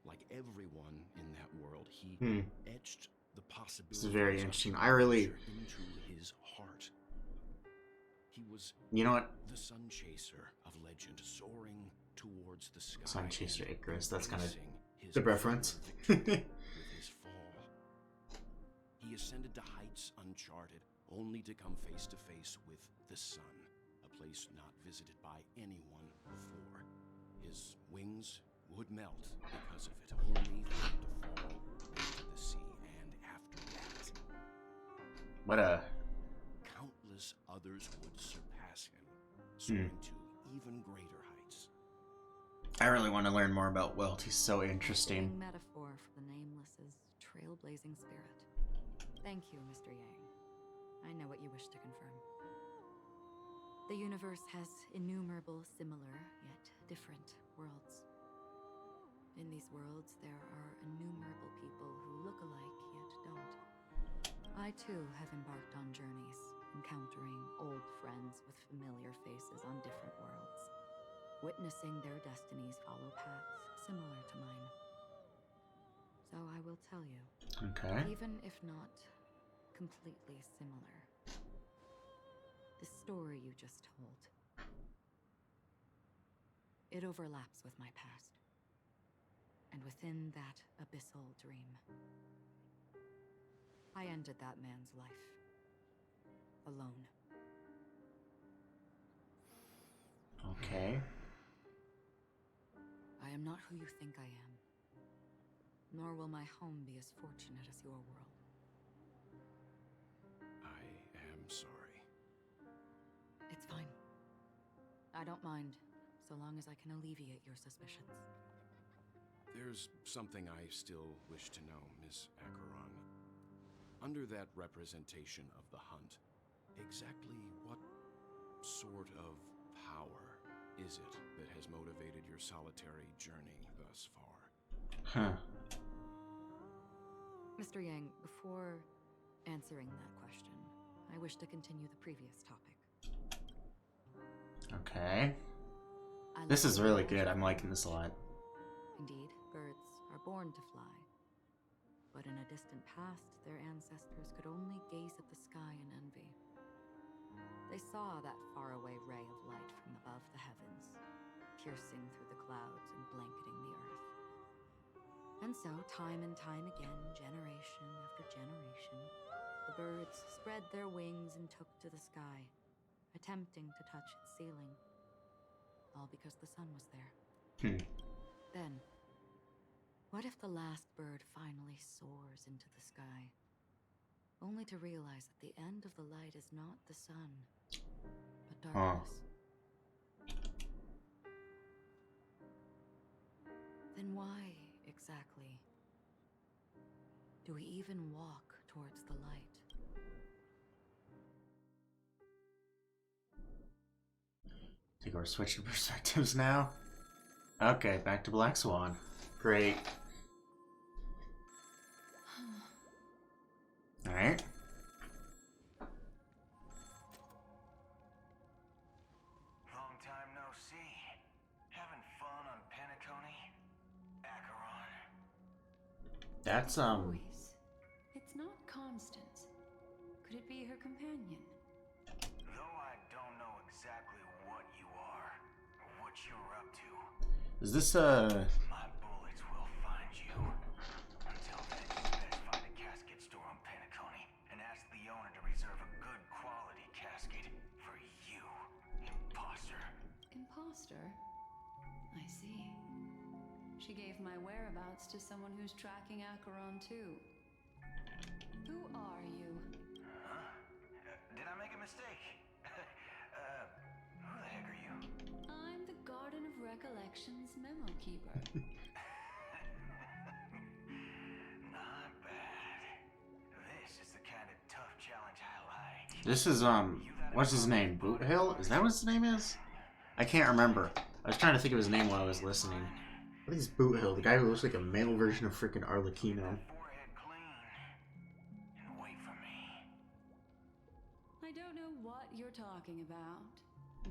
Like everyone in that world, he etched the possibility. This is very interesting. I really into his heart. He was, you know what? The sun chaser of legend, soaring towards the sky. Sun Chaser Icarus. That's kind of good reference. With his fall, he ascended to heights uncharted, only to come face to face with the sun, a place not visited by anyone before. His wings would melt because of it, only for him to fall into the sea. And after that, what a countless others would surpass him, soaring to even greater heights. I really want to learn more about Welt. He's so interesting. A metaphor for the Nameless's trailblazing spirit. Thank you, Mr. Yang. I know what you wish to confirm. The universe has innumerable similar, yet different worlds. In these worlds, there are innumerable people who look alike, yet don't. I, too, have embarked on journeys, encountering old friends with familiar faces on different worlds, witnessing their destinies follow paths similar to mine. So I will tell you, even if not completely similar, the story you just told, it overlaps with my past, and within that abyssal dream, I ended that man's life, alone. Okay. I am not who you think I am, nor will my home be as fortunate as your world. I am sorry. It's fine. I don't mind, so long as I can alleviate your suspicions. There's something I still wish to know, Miss Acheron. Under that representation of the hunt, exactly what sort of power is it that has motivated your solitary journey thus far? Mr. Yang, before answering that question, I wish to continue the previous topic. Okay. This is really good. I'm liking this a lot. Indeed, birds are born to fly. But in a distant past, their ancestors could only gaze at the sky in envy. They saw that faraway ray of light from above the heavens, piercing through the clouds and blanketing the earth. And so, time and time again, generation after generation, the birds spread their wings and took to the sky, attempting to touch its ceiling, all because the sun was there. Then, what if the last bird finally soars into the sky, only to realize that the end of the light is not the sun, but darkness? Then why, exactly, Do we even walk towards the light? I think we're switching perspectives now. Okay, back to Black Swan. Great. Alright. Long time no see. Having fun on Penacony? Acheron? That's, Voice. It's not Constance. Could it be her companion? Though I don't know exactly what you are, or what you're up to, is this, my bullets will find you. Until then, you best find a casket store on Penacony and ask the owner to reserve a good quality casket for you, imposter. Imposter? I see. She gave my whereabouts to someone who's tracking Acheron too. Who are you? Huh? Did I make a mistake? Who the heck are you? I'm the Garden of Recollections memo keeper. Not bad. This is the kind of tough challenge I like. this is, what's his name? Boot Hill? Is that what his name is? I can't remember. I was trying to think of his name while I was listening. I think it's Boot Hill, the guy who looks like a male version of freaking Arlecchino. Forehead clean. And wait for me. I don't know what you're talking about,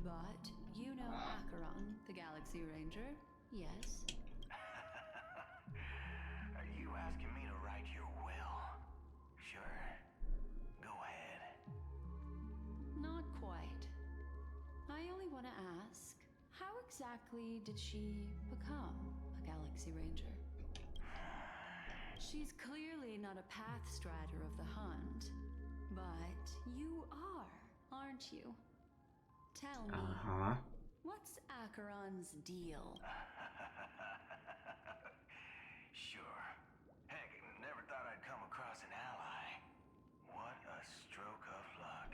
but you know Acheron, the Galaxy Ranger, yes? Are you asking me to write your will? Sure. Go ahead. Not quite. I only want to ask, how exactly did she become a Galaxy Ranger? She's clearly not a path strider of the hunt, but you are, aren't you? Tell me, what's Acheron's deal? Sure. Heck, never thought I'd come across an ally. What a stroke of luck.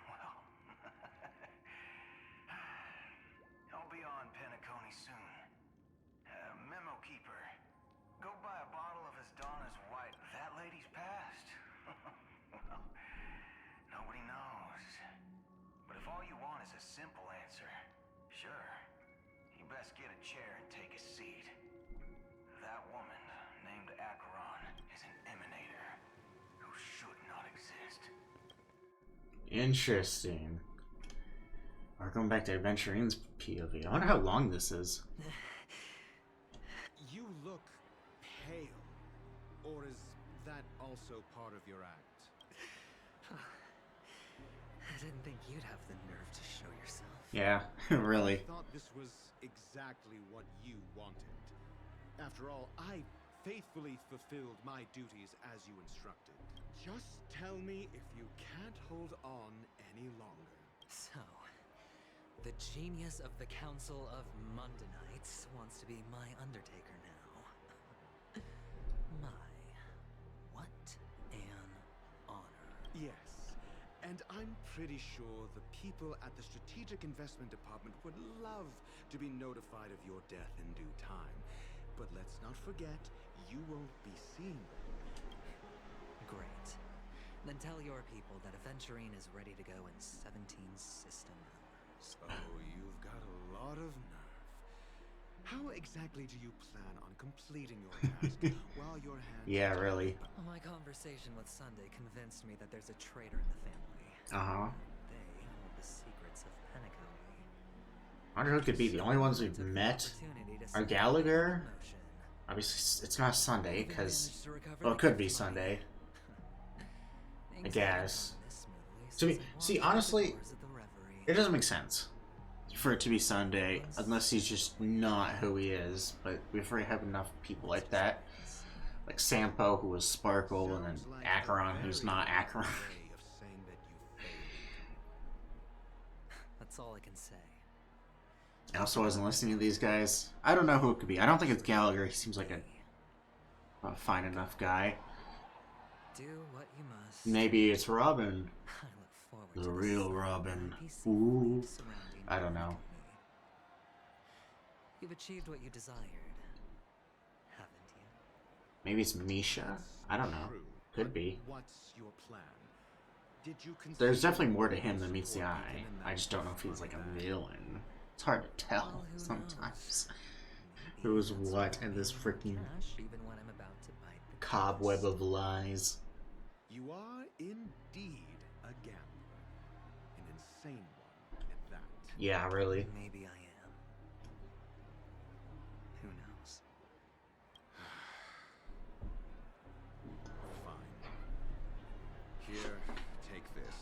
Well, I'll be on Penacony soon. Memo keeper, go buy a bottle of Donna's White. That lady's passed. Well, nobody knows. But if all you want is a simple answer, sure. You best get a chair and take a seat. That woman, named Acheron, is an emanator who should not exist. Interesting. We're going back to Adventurine's POV. I wonder how long this is. You look pale. Or is that also part of your act? I didn't think you'd have the nerve to show yourself. Yeah, really. I thought this was exactly what you wanted. After all, I faithfully fulfilled my duties as you instructed. Just tell me if you can't hold on any longer. So, the genius of the Council of Mundanites wants to be my Undertaker now. What an honor. Yes, and I'm pretty sure the people at the Strategic Investment Department would love to be notified of your death in due time. But let's not forget, you won't be seen. Great. Then tell your people that Adventurine is ready to go in 17 system hours. Oh, you've got a lot of nerve. How exactly do you plan on completing your task while your hands... Yeah, really. My conversation with Sunday convinced me that there's a traitor in the family. Uh-huh. They hold the secrets of Penacony. I wonder who it could be. The only ones we've met are Gallagher. Obviously, it's not Sunday, because... Well, it could be Sunday. I guess. To me, see, honestly, it doesn't make sense for it to be Sunday, unless he's just not who he is. But we've already had enough people like that. Like Sampo, who was Sparkle, and then Acheron, who's not Acheron. That's all I can say. I also wasn't listening to these guys. I don't know who it could be. I don't think it's Gallagher. He seems like a fine enough guy. Do what you must. Maybe it's Robin. I look forward The to real Robin. Ooh. I don't know. You've achieved what you desired, haven't you? Maybe it's Misha? I don't know. True, Could but be. What's your plan? Did you There's consider definitely more to him than meets the support eye. even in I that just don't know if he's like a bad? villain. It's hard to tell Well, who sometimes. knows? Who's Maybe that's what why in this I'm freaking cash even when I'm about to bite the cobweb dust. of lies. You are indeed a gambler. An insane one at that. Yeah, really. Maybe I am. Who knows? Fine. Here, take this.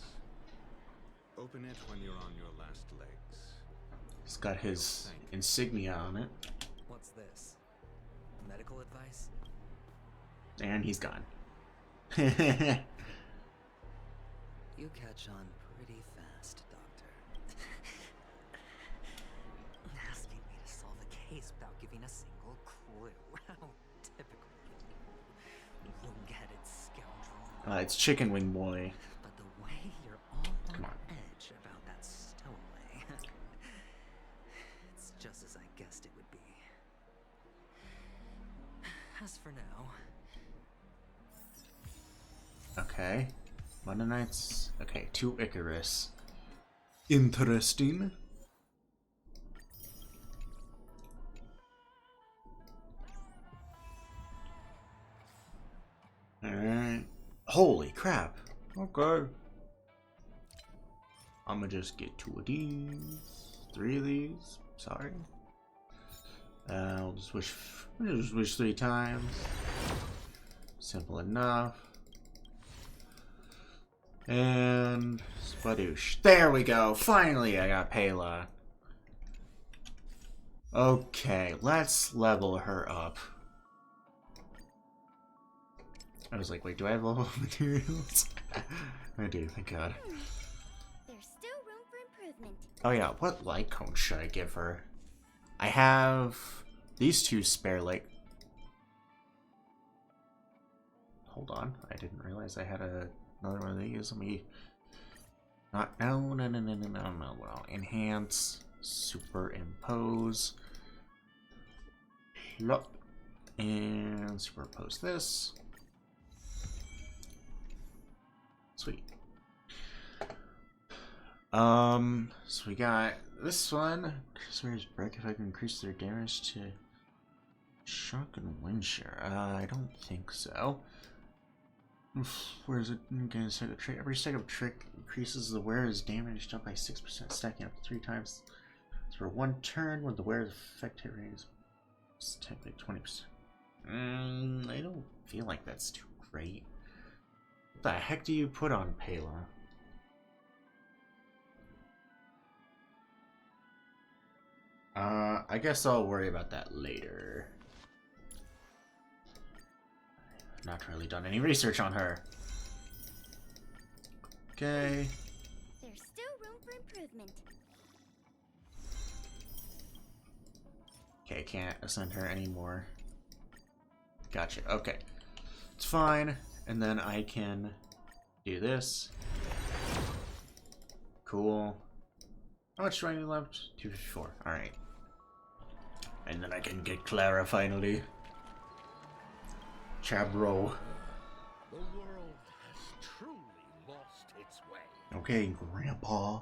Open it when you're on your last legs. He's got his insignia on it. What's this? Medical advice? And he's gone. You catch on pretty fast, Doctor. Asking me to solve a case without giving a single clue. How typical. Rogue-headed scoundrel. It's Chicken Wing Boy. But the way you're all Come on on. edge about that stowaway. It's just as I guessed it would be. As for now, Okay. Monday nights. Okay, 2 Icarus. Interesting. Alright. Holy crap. Okay. I'm gonna just get 2 of these. 3 of these. Sorry. I'll just wish 3 times. Simple enough. And Spadoosh. There we go. Finally, I got Pela. Okay, let's level her up. I was like, wait, do I have level materials? I do, thank God. There's still room for improvement. Oh yeah, what light cone should I give her? I have these 2 spare light. Hold on, I didn't realize I had another one of these. Let me not no. Well, enhance, superimpose, plop, and superimpose this. Sweet. So we got this one. Increase break if I can increase their damage to shock and wind shear. I don't think so. Where is it? Again, second trick. Every second trick increases the wearer's damage up by 6%, stacking up to 3 times. So for 1 turn, when the wearer's effect hit rate is technically 20%. I don't feel like that's too great. What the heck do you put on Pela? I guess I'll worry about that later. Not really done any research on her. Okay. There's still room for improvement. Okay, can't ascend her anymore. Gotcha. Okay. It's fine. And then I can do this. Cool. How much do I need left? 254. Alright. And then I can get Clara finally. Chabro. The world has truly lost its way. Okay, Grandpa.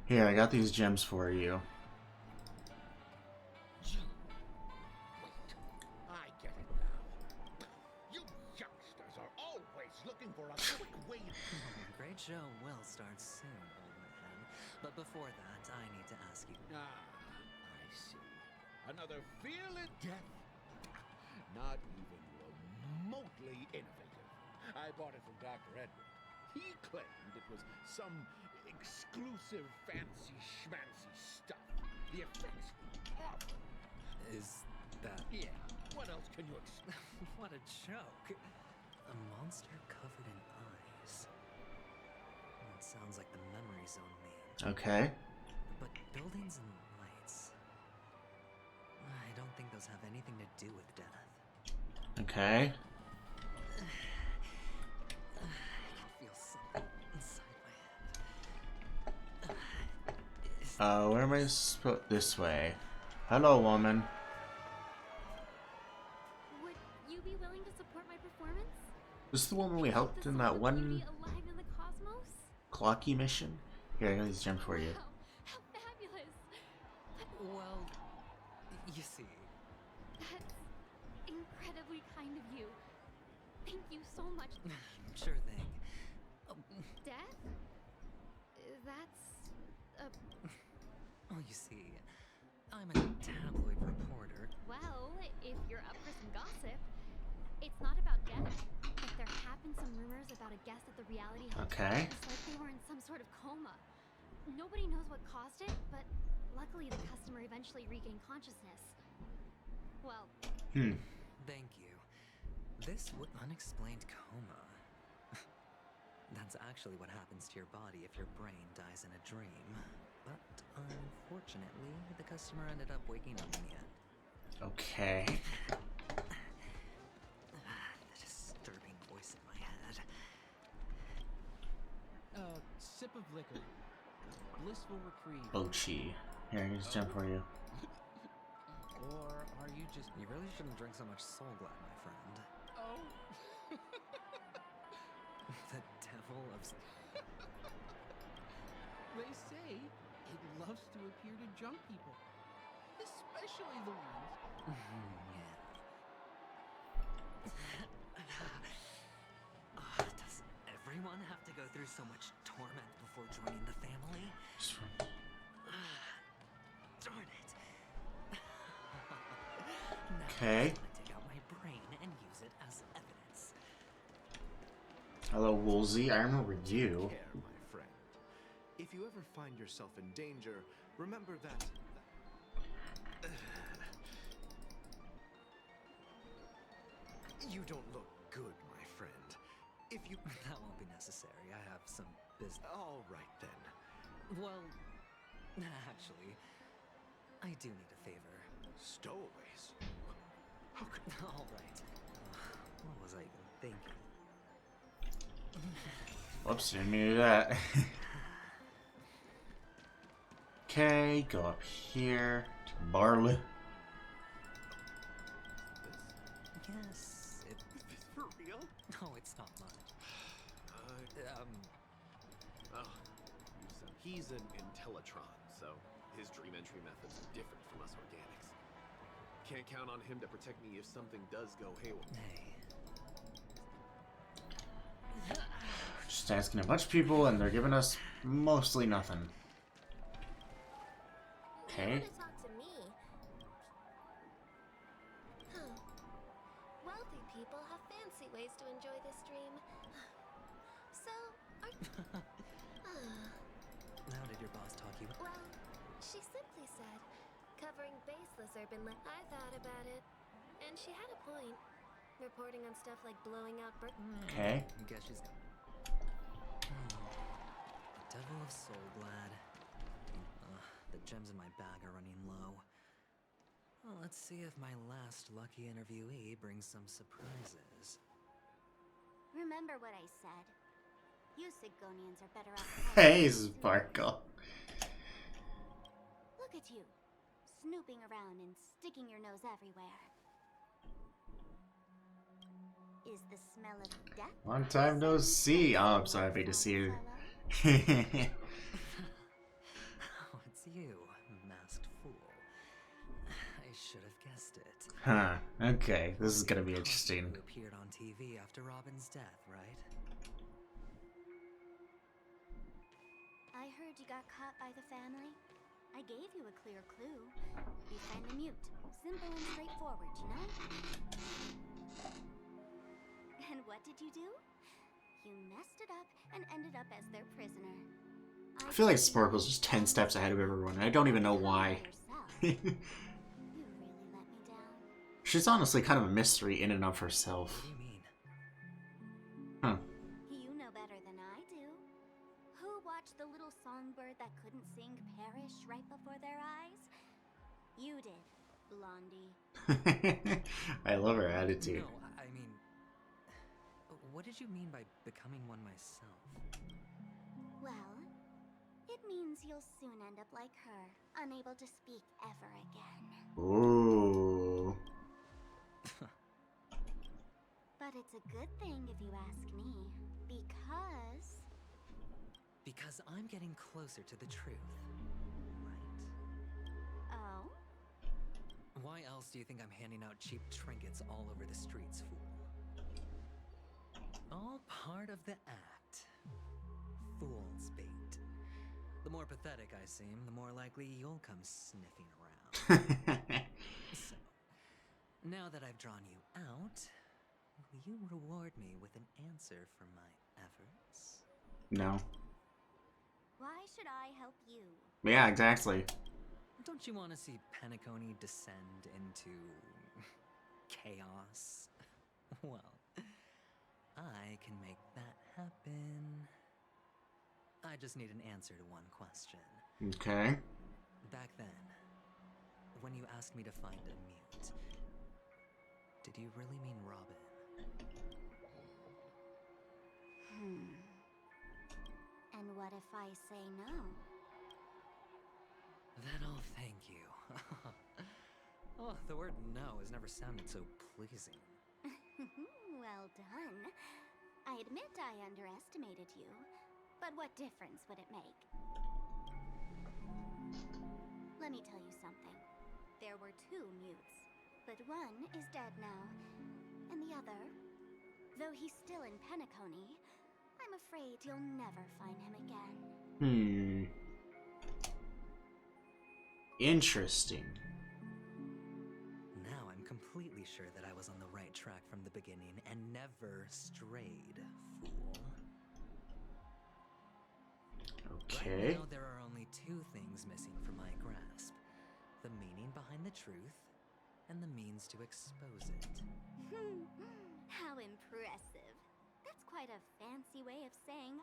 Here, I got these gems for you. Wait, I get it now. You youngsters are always looking for a quick way. great show will start soon, old man. But before that, I need to ask you. Ah, I see. Another fearless death. Not even remotely innovative. I bought it from Dr. Edward. He claimed it was some exclusive fancy schmancy stuff. The effects were awful. Is that... Yeah, what else can you expect? What a joke. A monster covered in eyes. That sounds like the memory zone meme. Okay. But buildings and lights... I don't think those have anything to do with death. Okay. I can feel something inside my head. Where am I supposed? This way. Hello, woman. Would you be willing to This is the woman we Keep helped the in soul that of one beauty alive in the cosmos? clocky mission. Here, I got these gems for you. Wow, how fabulous! Well, you see, That's incredibly kind of you. Thank you so much. sure thing. Death? That's a... Oh, you see, I'm a tabloid reporter. Well, if you're up for some gossip, it's not about death. But there have been some rumors about a guest at the reality hotel. Okay. It's like they were in some sort of coma. Nobody knows what caused it, but luckily the customer eventually regained consciousness. Well, Thank you. This unexplained coma. That's actually what happens to your body if your brain dies in a dream. But unfortunately, the customer ended up waking up in the end. Okay. The disturbing voice in my head. Sip of liquor. Blissful reprieve. Bochi. Here, here's a gem for you. Or are you just... You really shouldn't drink so much Soul Glad, my friend. Oh. The devil of... They say it loves to appear to junk people. Especially the ones... Does everyone have to go through so much torment before joining the family? Darn it. Okay. Now I'm gonna take out my brain and use it as evidence. Hello, Woolsey. I remember you. Care, my friend. If you ever find yourself in danger, remember that... You don't look good, my friend. If you... That won't be necessary. I have some business. All right, then. Well, actually, I do need a favor. Stowaways? How could... All right. What was I even thinking? Whoops, didn't mean to do that. Okay, go up here to Barley. Yes, it... Is this for real? No, it's not much. He's an Intellitron, so his dream entry methods are different from us organics. Can't count on him to protect me if something does go haywire. Hey. Just asking a bunch of people, and they're giving us mostly nothing. Okay. You want to talk to me? Wealthy people have fancy ways to enjoy this dream. So, How did your boss talk you? well, she simply said, covering baseless urban land. I thought about it, and she had a point. Reporting on stuff like blowing out Okay. Guess she's... Devil of Soul Glad. The gems in my bag are running low. Well, let's see if my last lucky interviewee brings some surprises. Remember what I said. You Sigonians are better off. Hey, Sparkle. Look at you, snooping around and sticking your nose everywhere. Is the smell of death? Long time no see. Oh, I'm sorry, happy to see you. Oh, it's you, masked fool. I should have guessed it. Huh. Okay, this is gonna be interesting. You appeared on TV after Robin's death, right? I heard you got caught by the family. I gave you a clear clue. Befriend a mute. Simple and straightforward, you know? And what did you do? You messed it up and ended up as their prisoner. I feel like Sparkle's just 10 steps ahead of everyone. I don't even know why. You really let me down. She's honestly kind of a mystery in and of herself. What do you mean? Huh. You know better than I do. Who watched the little songbird that couldn't sing perish right before their eyes? You did, Blondie. I love her attitude. No, I mean... What did you mean by becoming one myself? Well, it means you'll soon end up like her, unable to speak ever again. Ooh. But it's a good thing if you ask me. Because I'm getting closer to the truth, right? Oh? Why else do you think I'm handing out cheap trinkets all over the streets, fool? All part of the act. Fool's bait. The more pathetic I seem, the more likely you'll come sniffing around. So, now that I've drawn you out, will you reward me with an answer for my efforts? No. Why should I help you? Yeah, exactly. Don't you want to see Penacony descend into chaos? Well, I can make that happen. I just need an answer to one question. Okay. Back then, when you asked me to find a mute, did you really mean Robin? And what if I say no? Then I'll thank you. Oh, the word no has never sounded so pleasing. Well done. I admit I underestimated you, but what difference would it make? Let me tell you something. There were 2 mutes, but one is dead now, and the other, though he's still in Penacony, I'm afraid you'll never find him again. Interesting. Now I'm completely sure that I was on the right track from the beginning and never strayed, fool. Okay. Right now there are only 2 things missing from my grasp. The meaning behind the truth, and the means to expose it. How impressive. That's quite a fancy way of saying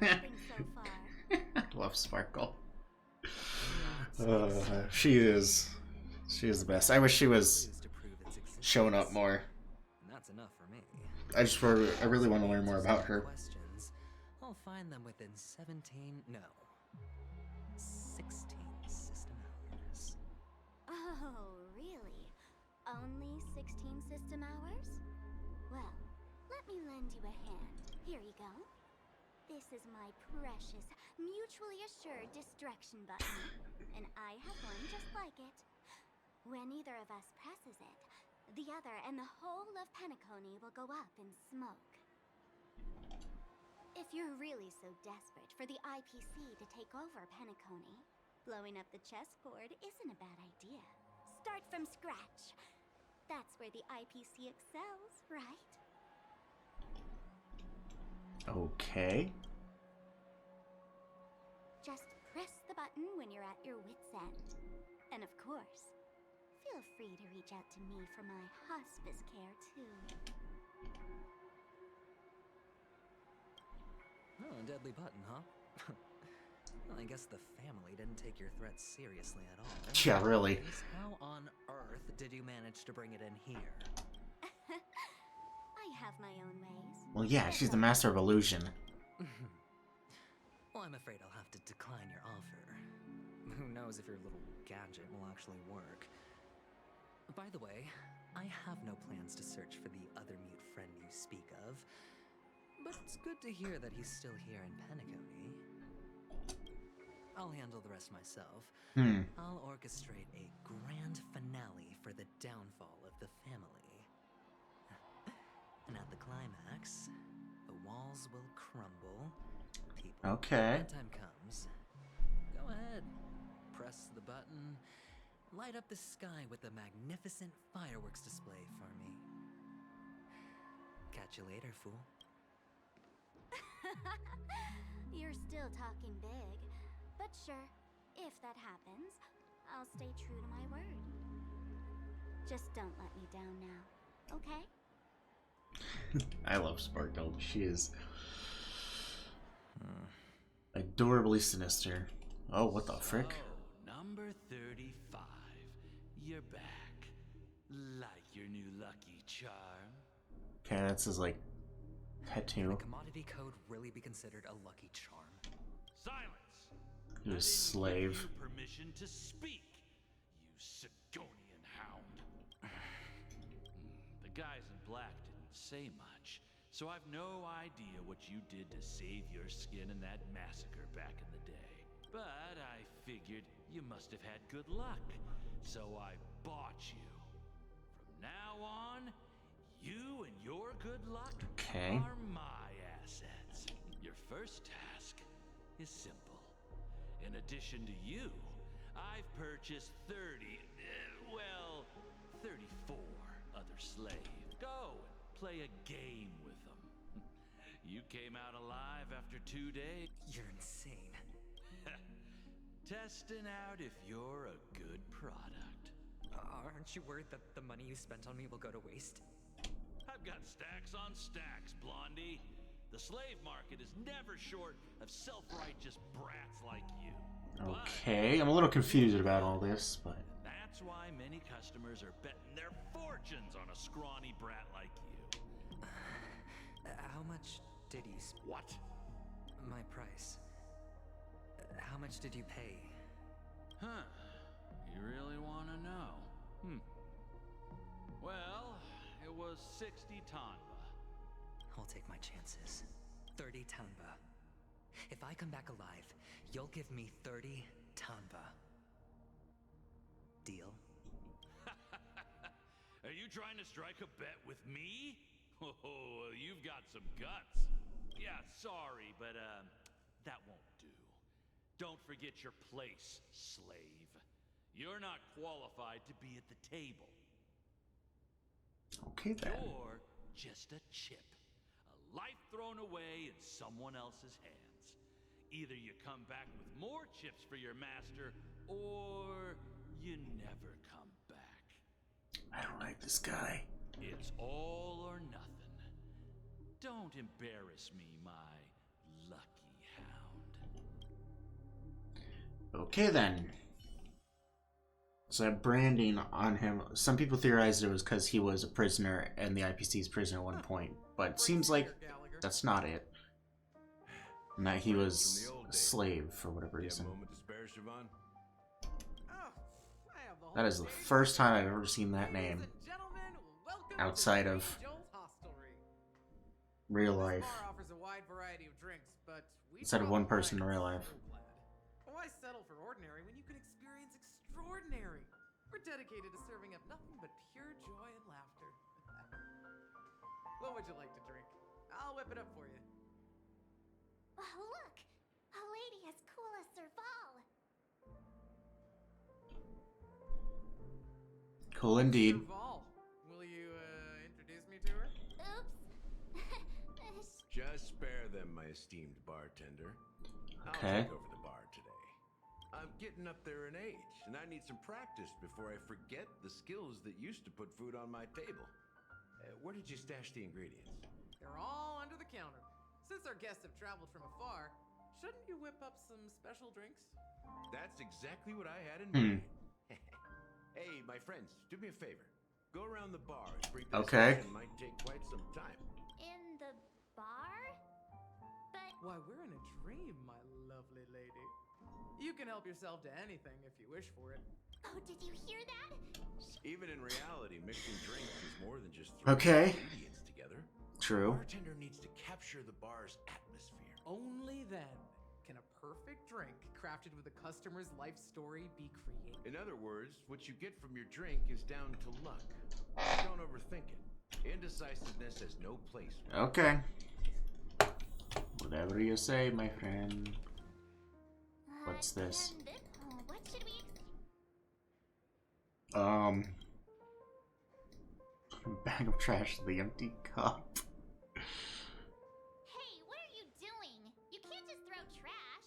anything so far. Love Sparkle. She is the best. I wish she was showing up more. That's enough for me. I really want to learn more about her. Questions, I'll find them within 16 system hours. Oh, really? Only 16 system hours? Well, let me lend you a hand. Here you go. This is my precious, mutually assured destruction button, and I have one just like it. When either of us presses it, the other and the whole of Penacony will go up in smoke. If you're really so desperate for the IPC to take over Penacony, blowing up the chessboard isn't a bad idea. Start from scratch. That's where the IPC excels, right? Okay. Just press the button when you're at your wit's end. And of course, feel free to reach out to me for my hospice care, too. Oh, a deadly button, huh? Well, I guess the family didn't take your threat seriously at all. Yeah, really. How on earth did you manage to bring it in here? I have my own ways. Well, yeah, she's the master of illusion. Well, I'm afraid I'll have to decline your offer. Who knows if your little gadget will actually work. By the way, I have no plans to search for the other mute friend you speak of, but it's good to hear that he's still here in Penacony. I'll handle the rest myself. I'll orchestrate a grand finale for the downfall of the family. And at the climax, the walls will crumble. People, Okay. when time comes, go ahead, press the button, light up the sky with a magnificent fireworks display for me. Catch you later, fool. You're still talking big, but sure, if that happens, I'll stay true to my word. Just don't let me down now, okay? I love Sparkle. She is adorably sinister. Oh, what the frick? So, number 35. You're back. Like your new lucky charm. Okay, that's his, like, tattoo. Can a commodity code really be considered a lucky charm? Silence! You're a slave. Give you permission to speak, you Sigonian hound. The guys in black didn't say much, so I've no idea what you did to save your skin in that massacre back in the day. But I figured you must have had good luck, so I bought you. From now on, you and your good luck are my assets. Your first task is simple. In addition to you, I've purchased 34 other slaves. Go and play a game with them. You came out alive after 2 days. You're insane. Testing out if you're a good product. Aren't you worried that the money you spent on me will go to waste? I've got stacks on stacks, Blondie. The slave market is never short of self-righteous brats like you. Okay, I'm a little confused about all this, but... That's why many customers are betting their fortunes on a scrawny brat like you. How much did you... What? My price. How much did you pay? Huh. You really want to know? Well, it was 60 tanba. I'll take my chances. 30 tanba. If I come back alive, you'll give me 30 tanba. Deal? Are you trying to strike a bet with me? Oh, you've got some guts. Yeah, sorry, but that won't do. Don't forget your place, slave. You're not qualified to be at the table. Okay then. You're just a chip. A life thrown away in someone else's hands. Either you come back with more chips for your master, or you never come back. I don't like this guy. It's all or nothing. Don't embarrass me, my lucky hound. Okay then. So that branding on him, some people theorized it was because he was a prisoner and the IPC's prisoner at one point, but it seems like that's not it. And that he was a slave for whatever reason. That is the first time I've ever seen that name outside of real life. Outside of one person in real life. Why settle for ordinary when you can experience extraordinary? We're dedicated to serving up nothing but pure joy and laughter. What would you like to drink? I'll whip it up for you. Oh, look! A lady as cool as Serval! Cool indeed. Serval, will you, introduce me to her? Oops. Just spare them, my esteemed bartender. Okay. I'll take over the bar today. I'm getting up there in age, and I need some practice before I forget the skills that used to put food on my table. Where did you stash the ingredients? They're all under the counter. Since our guests have traveled from afar, shouldn't you whip up some special drinks? That's exactly what I had in mind. Hey, my friends, do me a favor. Go around the bar and bring this session. Might take quite some time. In the bar? But... Why, we're in a dream, my lovely lady. You can help yourself to anything if you wish for it. Oh, did you hear that? Even in reality, mixing drinks is more than just throwing ingredients together. True. The bartender needs to capture the bar's atmosphere. Only then can a perfect drink crafted with a customer's life story be created. In other words, what you get from your drink is down to luck. Don't overthink it. Indecisiveness has no place. Okay. Whatever you say, my friend. What's this? What should we... Bag of trash to the empty cup. Hey, what are you doing? You can't just throw trash.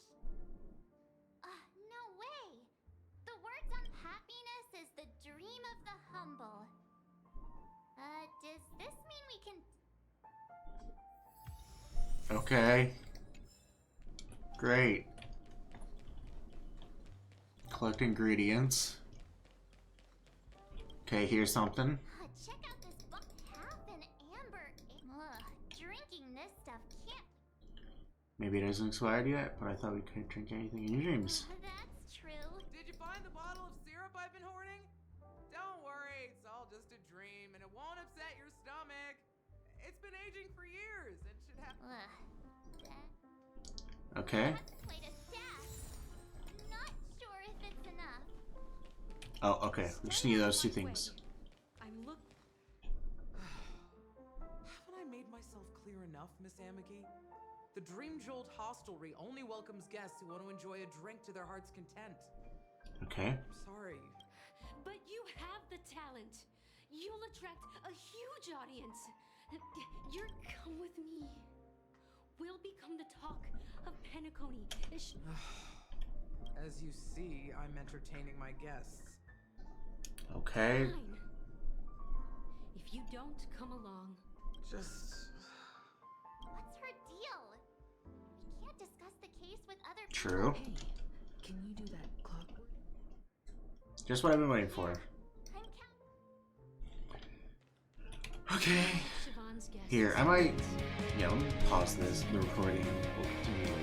No way. The words on happiness is the dream of the humble. Does this mean we can... Okay. Great. Collect ingredients. Okay, here's something. Check out this half an amber. Drinking this stuff can't... Maybe it hasn't expired yet, but I thought we could drink anything in your dreams. That's true. Did you find the bottle of syrup I've been hoarding? Don't worry, it's all just a dream and it won't upset your stomach. It's been aging for years and should have. Okay. Played a staff. Not sure if it's enough. Oh, okay. We just need those two things. Haven't I made myself clear enough, Miss Amiki? The Dream Jolt Hostelry only welcomes guests who want to enjoy a drink to their heart's content. Okay. I'm sorry. But you have the talent. You'll attract a huge audience. You're come with me. We'll become the talk of Penacony. As you see, I'm entertaining my guests. Okay. Fine. If you don't come along, just... What's her deal? We can't discuss the case with other people. True. Hey, can you do that clockwork? Just what I've been waiting for. Okay. Siobhan's guest Here, is I might. silent. Yeah, let me pause this. The recording. We'll continue